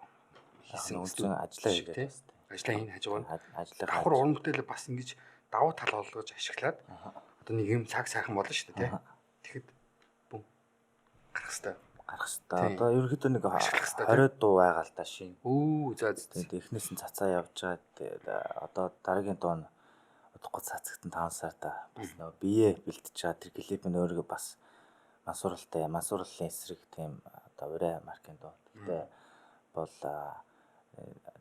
хийсэн ажиллаа хийгээд тий. Ажлаа хийн хажуугаар ажиллаа давхар уран бүтээлээ бас ингэж давуу тал болгож ашиглаад одоо нэг юм цаг сайхан болно шүү дээ тий. Тэгэхэд гарах хэвээр. Одоо ерөөхдөө нэг 20 дуу байгаа л та шин. За тэгээд эхнээс нь цацаа явж байгаа. Тэгээд одоо дараагийн дуу нь удахгүй цацагтан 5 сарда бас нөө бие бэлтэж байгаа. Тэр клип нь өөрөө бас масууралтай, масуурлын эсрэг тийм одоо урай маркийн дуу. Тэгтээ бол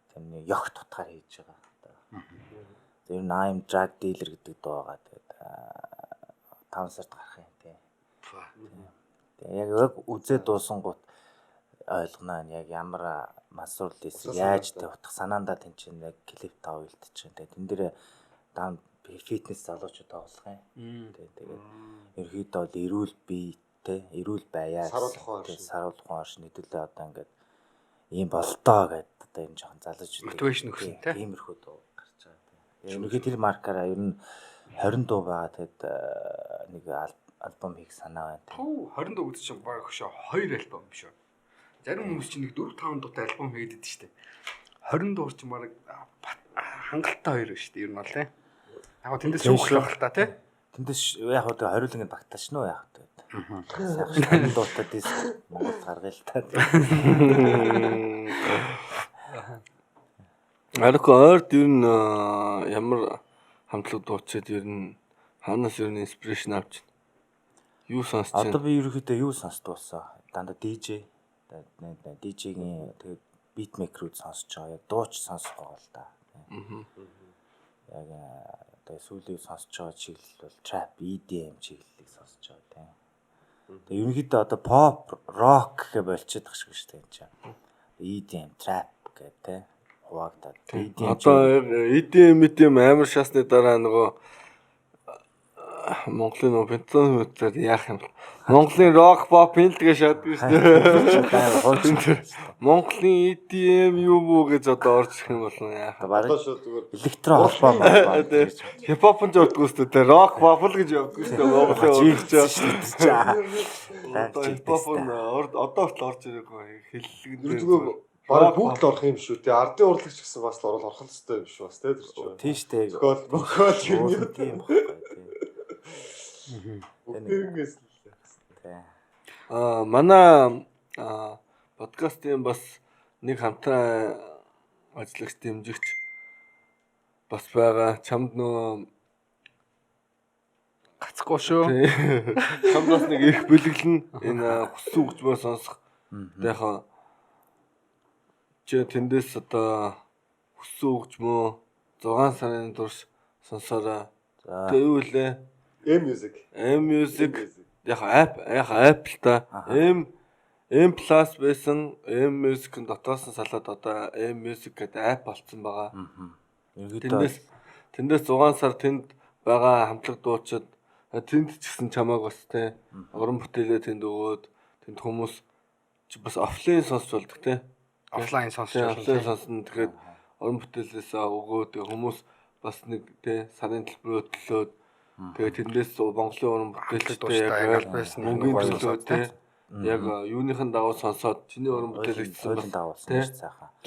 тийм нэг ёх тутгаар хийж байгаа. Тэр I'm drug dealer гэдэг дуу байгаа. Тэгээд 5 сард гарах юм тийм. Яг үзээд дуусан гут ойлгоно яг ямар масуурл эсрэг яаж тавих санаандаа тэнцэн яг клип тав үлдчих. Тэгээд тэн дээр даун фитнес залуучууд тоглох юм. Тэгээд ерөөхдөө бол эрүүл биетэй, эрүүл байяа саруулах хоош нийтүүлээ одоо ингээд ийм болтоо гэдэг одоо энэ жоохон залуучууд мотивашн өгсөн тиймэрхүү дуу гарч байгаа. Ерөөхдөө тэр маркаараа ер нь 20 дуу байгаа. Тэгээд нэг альбом хийх санаа байна. 20 дуу гэдэг чинь баг хөшөө 2 альбом биш үү? Зарим хүмүүс чинь нэг 4 5 дуутай альбом хийгээд идэв штэ. 20 дуу чинь баг хангалттай 2 шүү дээ. Ер нь бол тий. Яг тэндээс шүүх байх л та тий. Тэндээс яг одоо хориулангийн багтааш нөө яг одоо. Сайхан дуутай дис Монгол гаргая л та. Арко ойрд ер нь ямар хамтлаг дуучид ер нь ханаас ер нь инспирэшн авч юу сонсч байна? Одоо би ерөөхдөө юу сонсдог болсон? Дандаа DJ DJ-гийн тэгээд битмейкерүүд сонсож байгаа. Яг дууч сонсох байгаа л да. яг одоо сүүлийн сонсож байгаа чиглэл бол trap, EDM чиглэлийг сонсож байгаа тийм. Тэгээ ерөнхийдөө одоо pop, rock гэх болчиход байгаа шүү дээ энэ чинь. EDM, trap гэх тийм. Хуваагдаад. Одоо EDM амар шасны дараа нөгөө Монголын нөгөө пентон яах юм. Монголын rock pop интгээ шатдаг шүү дээ. Монголын EDM юу бүү гэж одоо орж ирэх юм бол яах. Одоо шууд зүгээр электро холбоо байна. Хипхоп нь явдггүй шүү дээ. Rock pop л гэж явдггүй шүү дээ. Монголын Жигсэн шүү дээ. Одоо хипхоп нь одоо хүртэл орж ирээгүй хэллэгэн. зүгээр бараг бүгд л орох юм шүү. Тэгээ ардын урлагч гэсэн бас л орох хэрэгтэй юм шүү бас тийм ч. Тийм шүү дээ. Бохол юм Тийм баггүй тийм. Бүгдээс манай подкастын бас нэг хамтран ажиллагч дэмжигч бас байгаа. Чамд нөө гацхгүй шүү. Чамд бас нэг их бэлэглэн энэ хүссэн хөгжмөө сонсох. Тэгэхээр чи тэндээс одоо хүссэн хөгжмөө 6 сарын турш сонсороо. Тэгээ юу лээ? M-Music яг Apple та M+ байсан M-Music-ын дотоос нь салаад одоо M-Music гэдэг app болсон байгаа. Тэндээс 6 сар тэнд байгаа хамтлаг дуучид тэнд ч гэсэн чамааг бас те уран бүтээлээ тэнд өгөөд тэнд хүмүүс бас офлайн сонсч болдог те. Офлайн сонсч офлайн сонсно. Тэгэхээр уран бүтээлээсээ өгөөд хүмүүс бас нэг те сарын төлбөрөө төлөөд тэгээ тэндээс Монголын уран бүтээлчтэй яг мөнгөний төлөө те яг юуныхан дагуу сонсоод чиний уран бүтээлийг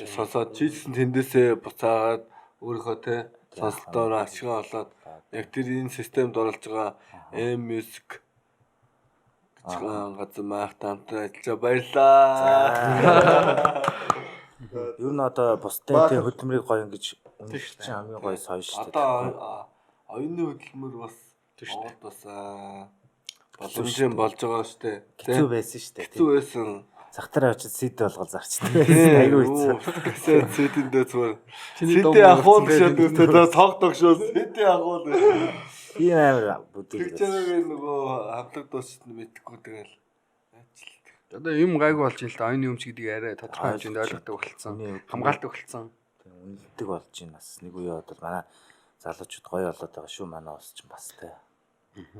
сонсоод чийсэн тэндээсээ буцаагаад өөрийнхөө те сонголтоор ашигаа олоод яг тэр энэ системд оруулж байгаа M-Music гэж газар маахтай хамтран ажиллаж баярлаа. Ер нь одоо бусдын тий хөдөлмөрийг гоё ингэж үнэлж чинь хамгийн гоё соёо шүү дээ. Одоо оюуны хөдөлмөр бас Монголд бас боломжийн болж байгаа шүү дээ. Хэцүү байсан шүү дээ. Хэцүү байсан. Захтар авчид CD болгол зарчдаг байсан. Айгүй хэцүү. CD-ндээ зүгээр. CD ахуул гэж үүсээ цогтог шүү. CD ахуул. Тийм амар бүдэл. Тэгчээгээ нөгөө хамтлаг дуусчид мэдхгүй тэгэл ажилладаг. Одоо юм гайгүй болж ин л да оюуны өмч гэдгийг арай тодорхой хэмжээнд ойлгодог болцсон. Хамгаалдаг болцсон. Үнэлдэг болж байна бас. Нэг үе бодвол манай залуучууд гоё болоод байгаа шүү. Манай ус ч бас тэ.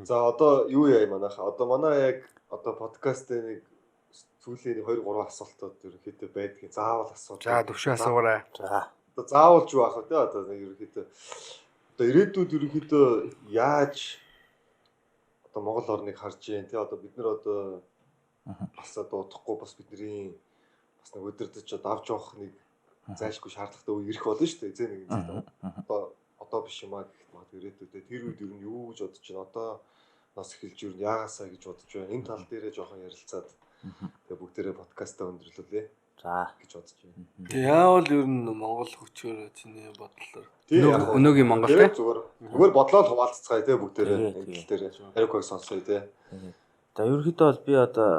За одоо юу яа манайха. Одоо манай яг одоо подкастын нэг сүүлийн 2-3 асуултууд ерөнхийдөө байдгийг заавал асууж. За төвшөө асуугаарай. За. Одоо заавал ч байх үү одоо ерөнхийдөө одоо ирээдүйд ерөнхийдөө яаж одоо Монгол орныг харж байна тий одоо бид нар одоо бас дуудахгүй бас бидний бас нэг өдөрдөж давж явах нэг зайлшгүй шаардлагатай үе ирэх болно шүү дээ. Зэ нэг одоо биш юм аа гэхэд магадгүй ирээдүйдээ тэр үед ер нь юу гэж бодож байна. Одоо нас эхэлж ер нь яагаасаа гэж бодож байна. Энэ тал дээрээ жоохон ярилцаад тэгээ бүгдээрээ подкастаа өндөрлүүлээ. За гэж бодож байна. Яавал ер нь Монгол хөгжөөр чиний бодлоор. Өнөөгийн Монгол те. Зүгээр бодлоо хуваалцгаая те бүгдээрээ энэ тал дээр Ариукаг сонсоё те. За ерөнхийдөө бол би одоо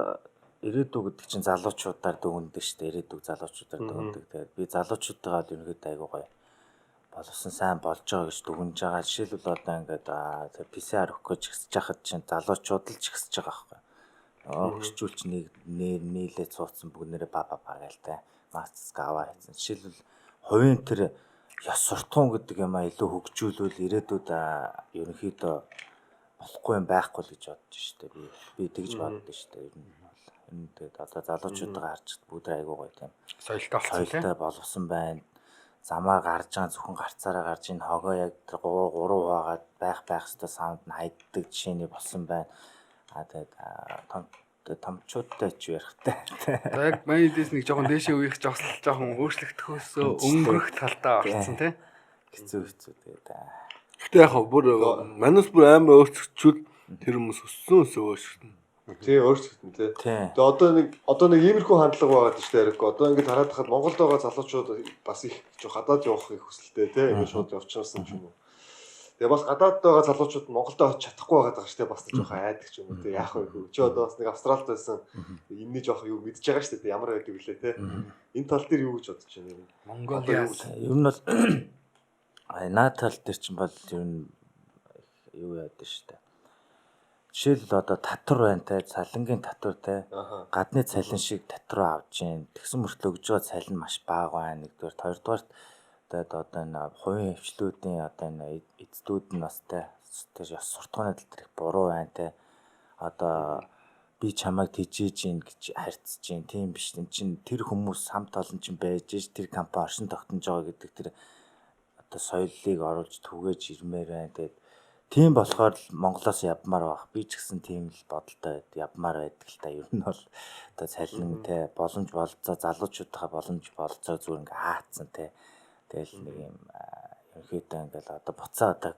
ирээдүй гэдэг чинь залуучуудаар дүгнэдэг шүү дээ. Ирээдүйг залуучуудаар дүгнэдэг. Тэгээд би залуучуудтайгаа л ерөнхийдөө айгуу гоё болсон сайн болж байгаа гэж дүгнэж байгаа. Жишээлбэл одоо ингээд PCR өгөх гэж ихсэж хахад чинь залуучууд л ч ихсэж байгаа байхгүй. Хөгжүүлч нийлээ цууцсан бүгнээрээ ба гээл та маск аваа хийсэн. Жишээлбэл хувийн тэр ёс суртахуун гэдэг юм а илүү хөгжүүлвэл ирээдүйд ерөнхийдөө болохгүй юм байхгүй л гэж бодож штэ. Би тэгж боддог штэ. Ер нь бол энэ тэгээд одоо залуучуудаа харж бүгд айгуу гоё тийм соёлтой болгосон байна. Замаар гарч байгаа зөвхөн гарцаараа гарч ийн хогоо яг тэр гурав хаагаад байх хэвээр саунд нь хайддаг жишээний болсон байна. Тэгээд томчуудтай ч ярихтай. Яг манай дэс нэг жоохон дээшээ үеих жоохон өөрчлөгдөхөөсөө өнгөрөх талдаа орсон тий. Хэцүү тэгээд. Гэтэ яг бүр манус бүр амар өөрчлөгчүүл тэр хүмүүс өссөн өөрчлөгдөн. Тий өөрчлөгдөн тий. Тэгээ одоо нэг иймэрхүү хандлага байгаа шүү дээ Ариук. Одоо ингэж хараад хахад Монголд байгаа залуучууд бас их гадаад явах их хүсэлтэй тий. Ингэ шууд явчихсан ч юм уу. Тэгээ бас гадаад байгаа залуучууд Монголд очиж чадахгүй байгаа шүү дээ. Бас жоохон айдаг ч юм уу тий. Яах вэ хөө. Чи одоо бас нэг Австралид байсан энэний жоохон юу мэдж байгаа шүү дээ. Ямар байдаг вүлээ тий. Энэ тал дээр юу гэж бодож байна вэ? Монгол Ер нь бол Наатал дээр чинь бол ер нь юу яадаг шүү дээ. Жишээлбэл одоо татвар байна те, цалингийн татвар те. Гадны цалин шиг татвар авч гин. Тэгсэн мөртлөө өгж байгаа цалин маш бага байна. Нэгдүгээр, хоёрдугаар одоо энэ хувийн хвшлүүдийн одоо энэ эцдүүд нь бас те тэр ёс суртахууны тал дээр их буруу байна те. Одоо би чамайг тэжээж гин гэж харьцаж гин. Тийм биш. Энд чинь тэр хүмүүс хамт олон чинь байж ш тэр компани оршин тогтнож байгаа гэдэг тэр одоо соёлыг оруулж түгээж ирмээр байна. Тэгээд тийм болохоор л Монголоос явмаар байх. Би ч гэсэн тийм л бодолтой явмаар байдаг л та. Ер нь бол одоо цалин те боломж болцоо залуучуудынхаа боломж болцоо зүгээр ингээ хаацсан те. Тэгэл нэг юм ерөөхдөө ингээл одоо буцаа одоо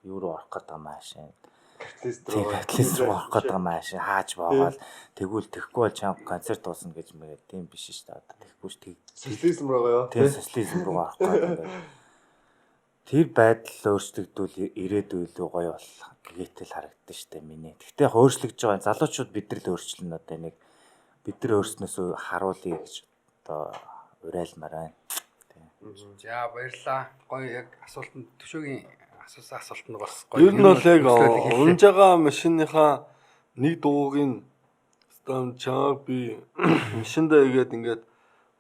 юу руу орох гэдэг юм аашин. Капиталист руу орох гэдэг юм аашин. Хааж боогаал тэгвэл тэхгүй бол чам концерт дуусна гэж мэгээ тийм биш шүү дээ. Одоо тэхгүй ш тэг. Социализм руу гоё. Тийм социализм руу орох гэдэг. Тэр байдал өөрчлөгдвөл ирээдүйн илүү гоё болох гэтэл харагдсан шүү дээ миний. Гэхдээ яг өөрчлөгдөж байгаа залуучууд бид нар л өөрчлөн одоо нэг бид нар өөрснөөс харуулъя гэж одоо уриалмаар байна. За баярлаа. Гоё яг асуултанд төшөөгийн асуусан асуултанд бас гоё. Ер нь бол яг унж байгаа машиныхаа нэг дугуйг стам чааг би машиндаа игээд ингээд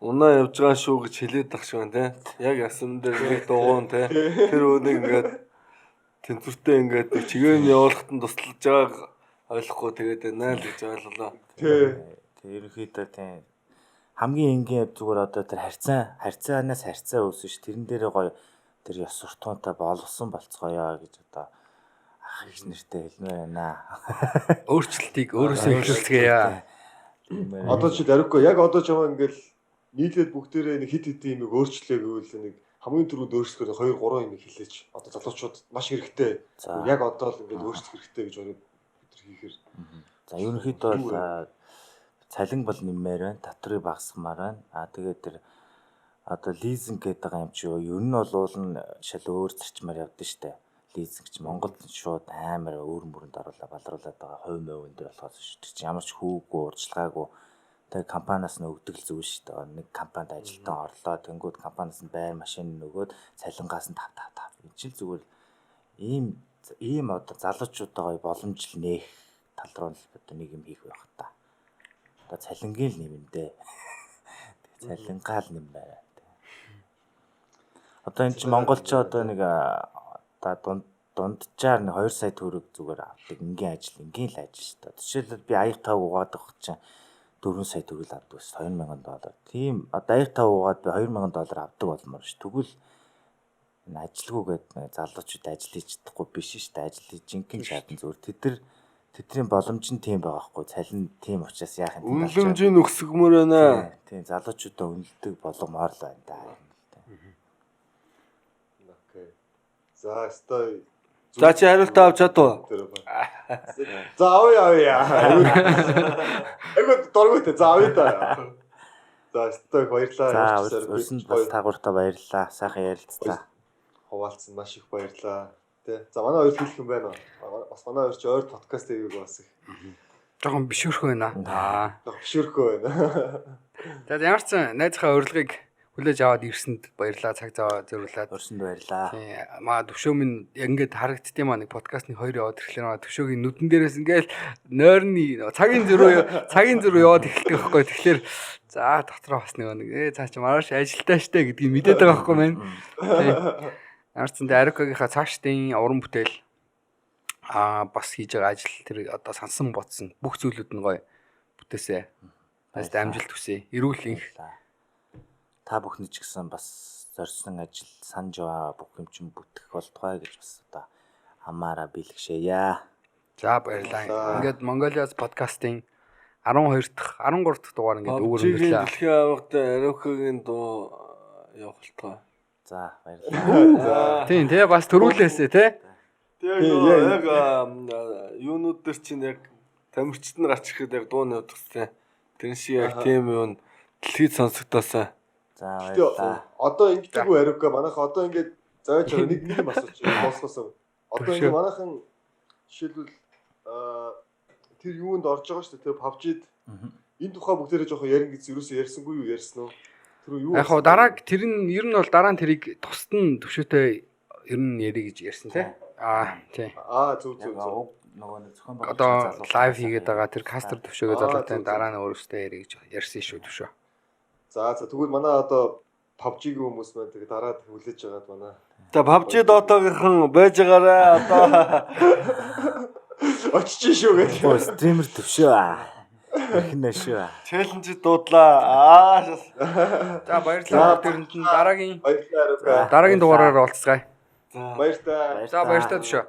унаа явж байгаа шүү гэж хэлээд тах шиг байна те. Яг ясам дээр нэг дугуун те. Тэр өөнийг ингээд тэнцвэртэй ингээд чигээр нь явуулахад нь туслаж байгааг ойлгохгүй тэгээд байна л гэж ойлголоо. Тэг ерөнхийдөө тийм хамгийн энгийн зүгээр одоо тэр харьцаанаас харьцаа үүсэж тэрэн дээрээ гоё тэр ёс суртахуунтай болгосон болцгоё гэж одоо ах их нэртэй хэлмээр байна. Өөрчлөлтийг өөрөөсөө эхлүүлцгээе. Одоо чи дариггүй яг одоо чамаа ингээл нийлээд бүгдээрээ нэг хит хит юмыг өөрчлөө гэвэл нэг хамгийн түрүүнд өөрчлөхөөр 2 3 юм хэлээч. Одоо залуучууд маш хэрэгтэй. Яг одоо л ингээд өөрчлөх хэрэгтэй гэж ороод бид нар хийхээр. За ерөнхийдөө бол цалин бол нэмээр байна, татврыг багасгамаар байна. Тэгээд тэр одоо лизинг гэдэг юм чи юу? Ер нь бол шал өөр зарчмаар явдсан шүү дээ. Лизинг чи Монголд шууд амар өөр мөрөнд оруулаад балруулад байгаа хувь мөвөн дээр болохоос шүү. Тэр чи ямар ч хүүгүй, урьдчилгаагүй тэг компаниас нь өгдөг л зүйл шүү дээ. Нэг компанид ажилтан орлоо, тэнгууд компаниас нь байр машин нөгөөд цалингаас нь тав. Энэ ч зүгээр ийм одоо залуучуудаа боломж л нээх тал руу л одоо нэг юм хийх байх та. Одоо цалингийн л нэмэндээ. Цалингаал нэмээр. Одоо энэ чинь монголч одоо нэг одоо дунджаар нэг 2 сая төгрөг зүгээр авдаг энгийн ажил л ажил шүү дээ. Жишээлбэл би аяг тав угаадаг чинь 4 сая төгрөг авдаг ус $2000. Тийм одоо аяг тав угаад би $2000 авдаг болмоор ш. Тэгвэл энэ ажилгүй гэдэг залуучууд ажил хийж чадахгүй биш шүү дээ. Ажил хийж жинхэнэ шатан зүгээр тэдний боломж нь тийм байгаа хгүй. Цалин тийм учраас яах юм бэ? Үнэлэмжийн өсгмөр байна. Тийм залуучуудаа үнэлдэг болгомоор л байна да. Окей. За стой. За чи хариултаа авч чадав. За авъя. Эго дургүйтэй. За авъя та. За стой баярлалаа. За өрсөнд бас тагууртаа баярлалаа. Сайхан ярилцлаа. Хуваалцсан маш их баярлалаа. Тэ. За манай хоёр хэлэх юм байна уу? Бас манай хоёр ч ойр подкаст хийгээг бас их. Жохон бишүрх байна. Бишүрхөө байна. За ямар ч найзынхаа урилгыг хүлээж аваад ирсэнд баярлалаа. Цаг зав зөрлөөд. Өрсөнд баярлалаа. Тийм. Маа төвшөө минь яг ингээд харагддсан маа нэг подкастны 2 яваад ирэхлээр маа төвшөөгийн нүдэн дээрээс ингээд нойрны цагийн зөрүү яваад эхэлдэг байхгүй. Тэгэхээр за дотроо бас нэг цаа чи маргааш ажилтаа штэ гэдгийг мэдээд байгаа байхгүй мэн. Тийм. Ямар ч Арикагийнхаа цаашдын уран бүтээл бас хийж байгаа ажил тэр одоо сансан бодсон бүх зүйлүүд нь гоё бүтээсэ. Бас амжилт хүсье. Эрүүл инх. Та бүхний ч гэсэн бас зорьсон ажил санаж байгаа бүх юм чинь бүтэх болтугай гэж бас одоо хамаараа бэлгшээе. За баярлалаа. Ингээд Mongolia's podcast-ийн 12 дахь 13 дахь дугаар ингээд PUBG-ийн өгөрөнгөлөө. дэлхийн авагт Арикагийн дуу явах болтугай. За баярлалаа. Тийм тий бас төрүүлээсэ тий. Яг юунууд дээр чинь яг тамирчид нар ач ихэд яг дууны утгатай. Тэр шиг яг тийм юм дэлхийд сонсогдоосаа. За баярлалаа. Одоо ингэдэггүй Арика манайха одоо ингээд зайж байгаа нэг юм асууж болсоосоо. Одоо ингээд манайхан жишээлбэл тэр юунд орж байгаа шүү дээ. Тэр PUBG-д энэ тухай бүгдээрээ жоохон ярин гэж юусэн ярьсангүй юу ярьсан уу? Тэр юу? Яг хоо дарааг тэр нь ер нь бол дараа нь тэрийг тусад нь төвшөөтэй ер нь ярих гэж ярьсан тий. Тий. Зөв. Нөгөө нэг зохион байгуулалт Одоо лайв хийгээд байгаа тэр кастер төвшөөгөө залуутай дараа нь өөрөөсөө ярих гэж ярьсан шүү төвшөө. За тэгвэл манай одоо PUBG-гийн хүмүүс маань тэгээ дараад хүлээж байгаад манай. За PUBG Dota-гийнхан байж байгаарай одоо Очиж шүү гэж. стример төвшөө. Эхнэ шүү. челленж дуудлаа. За баярлалаа тэрэнд нь дараагийн Баярлалаа. дараагийн дугаараар уулзцгаая. Баярлалаа. За баярлалаа төвшөө.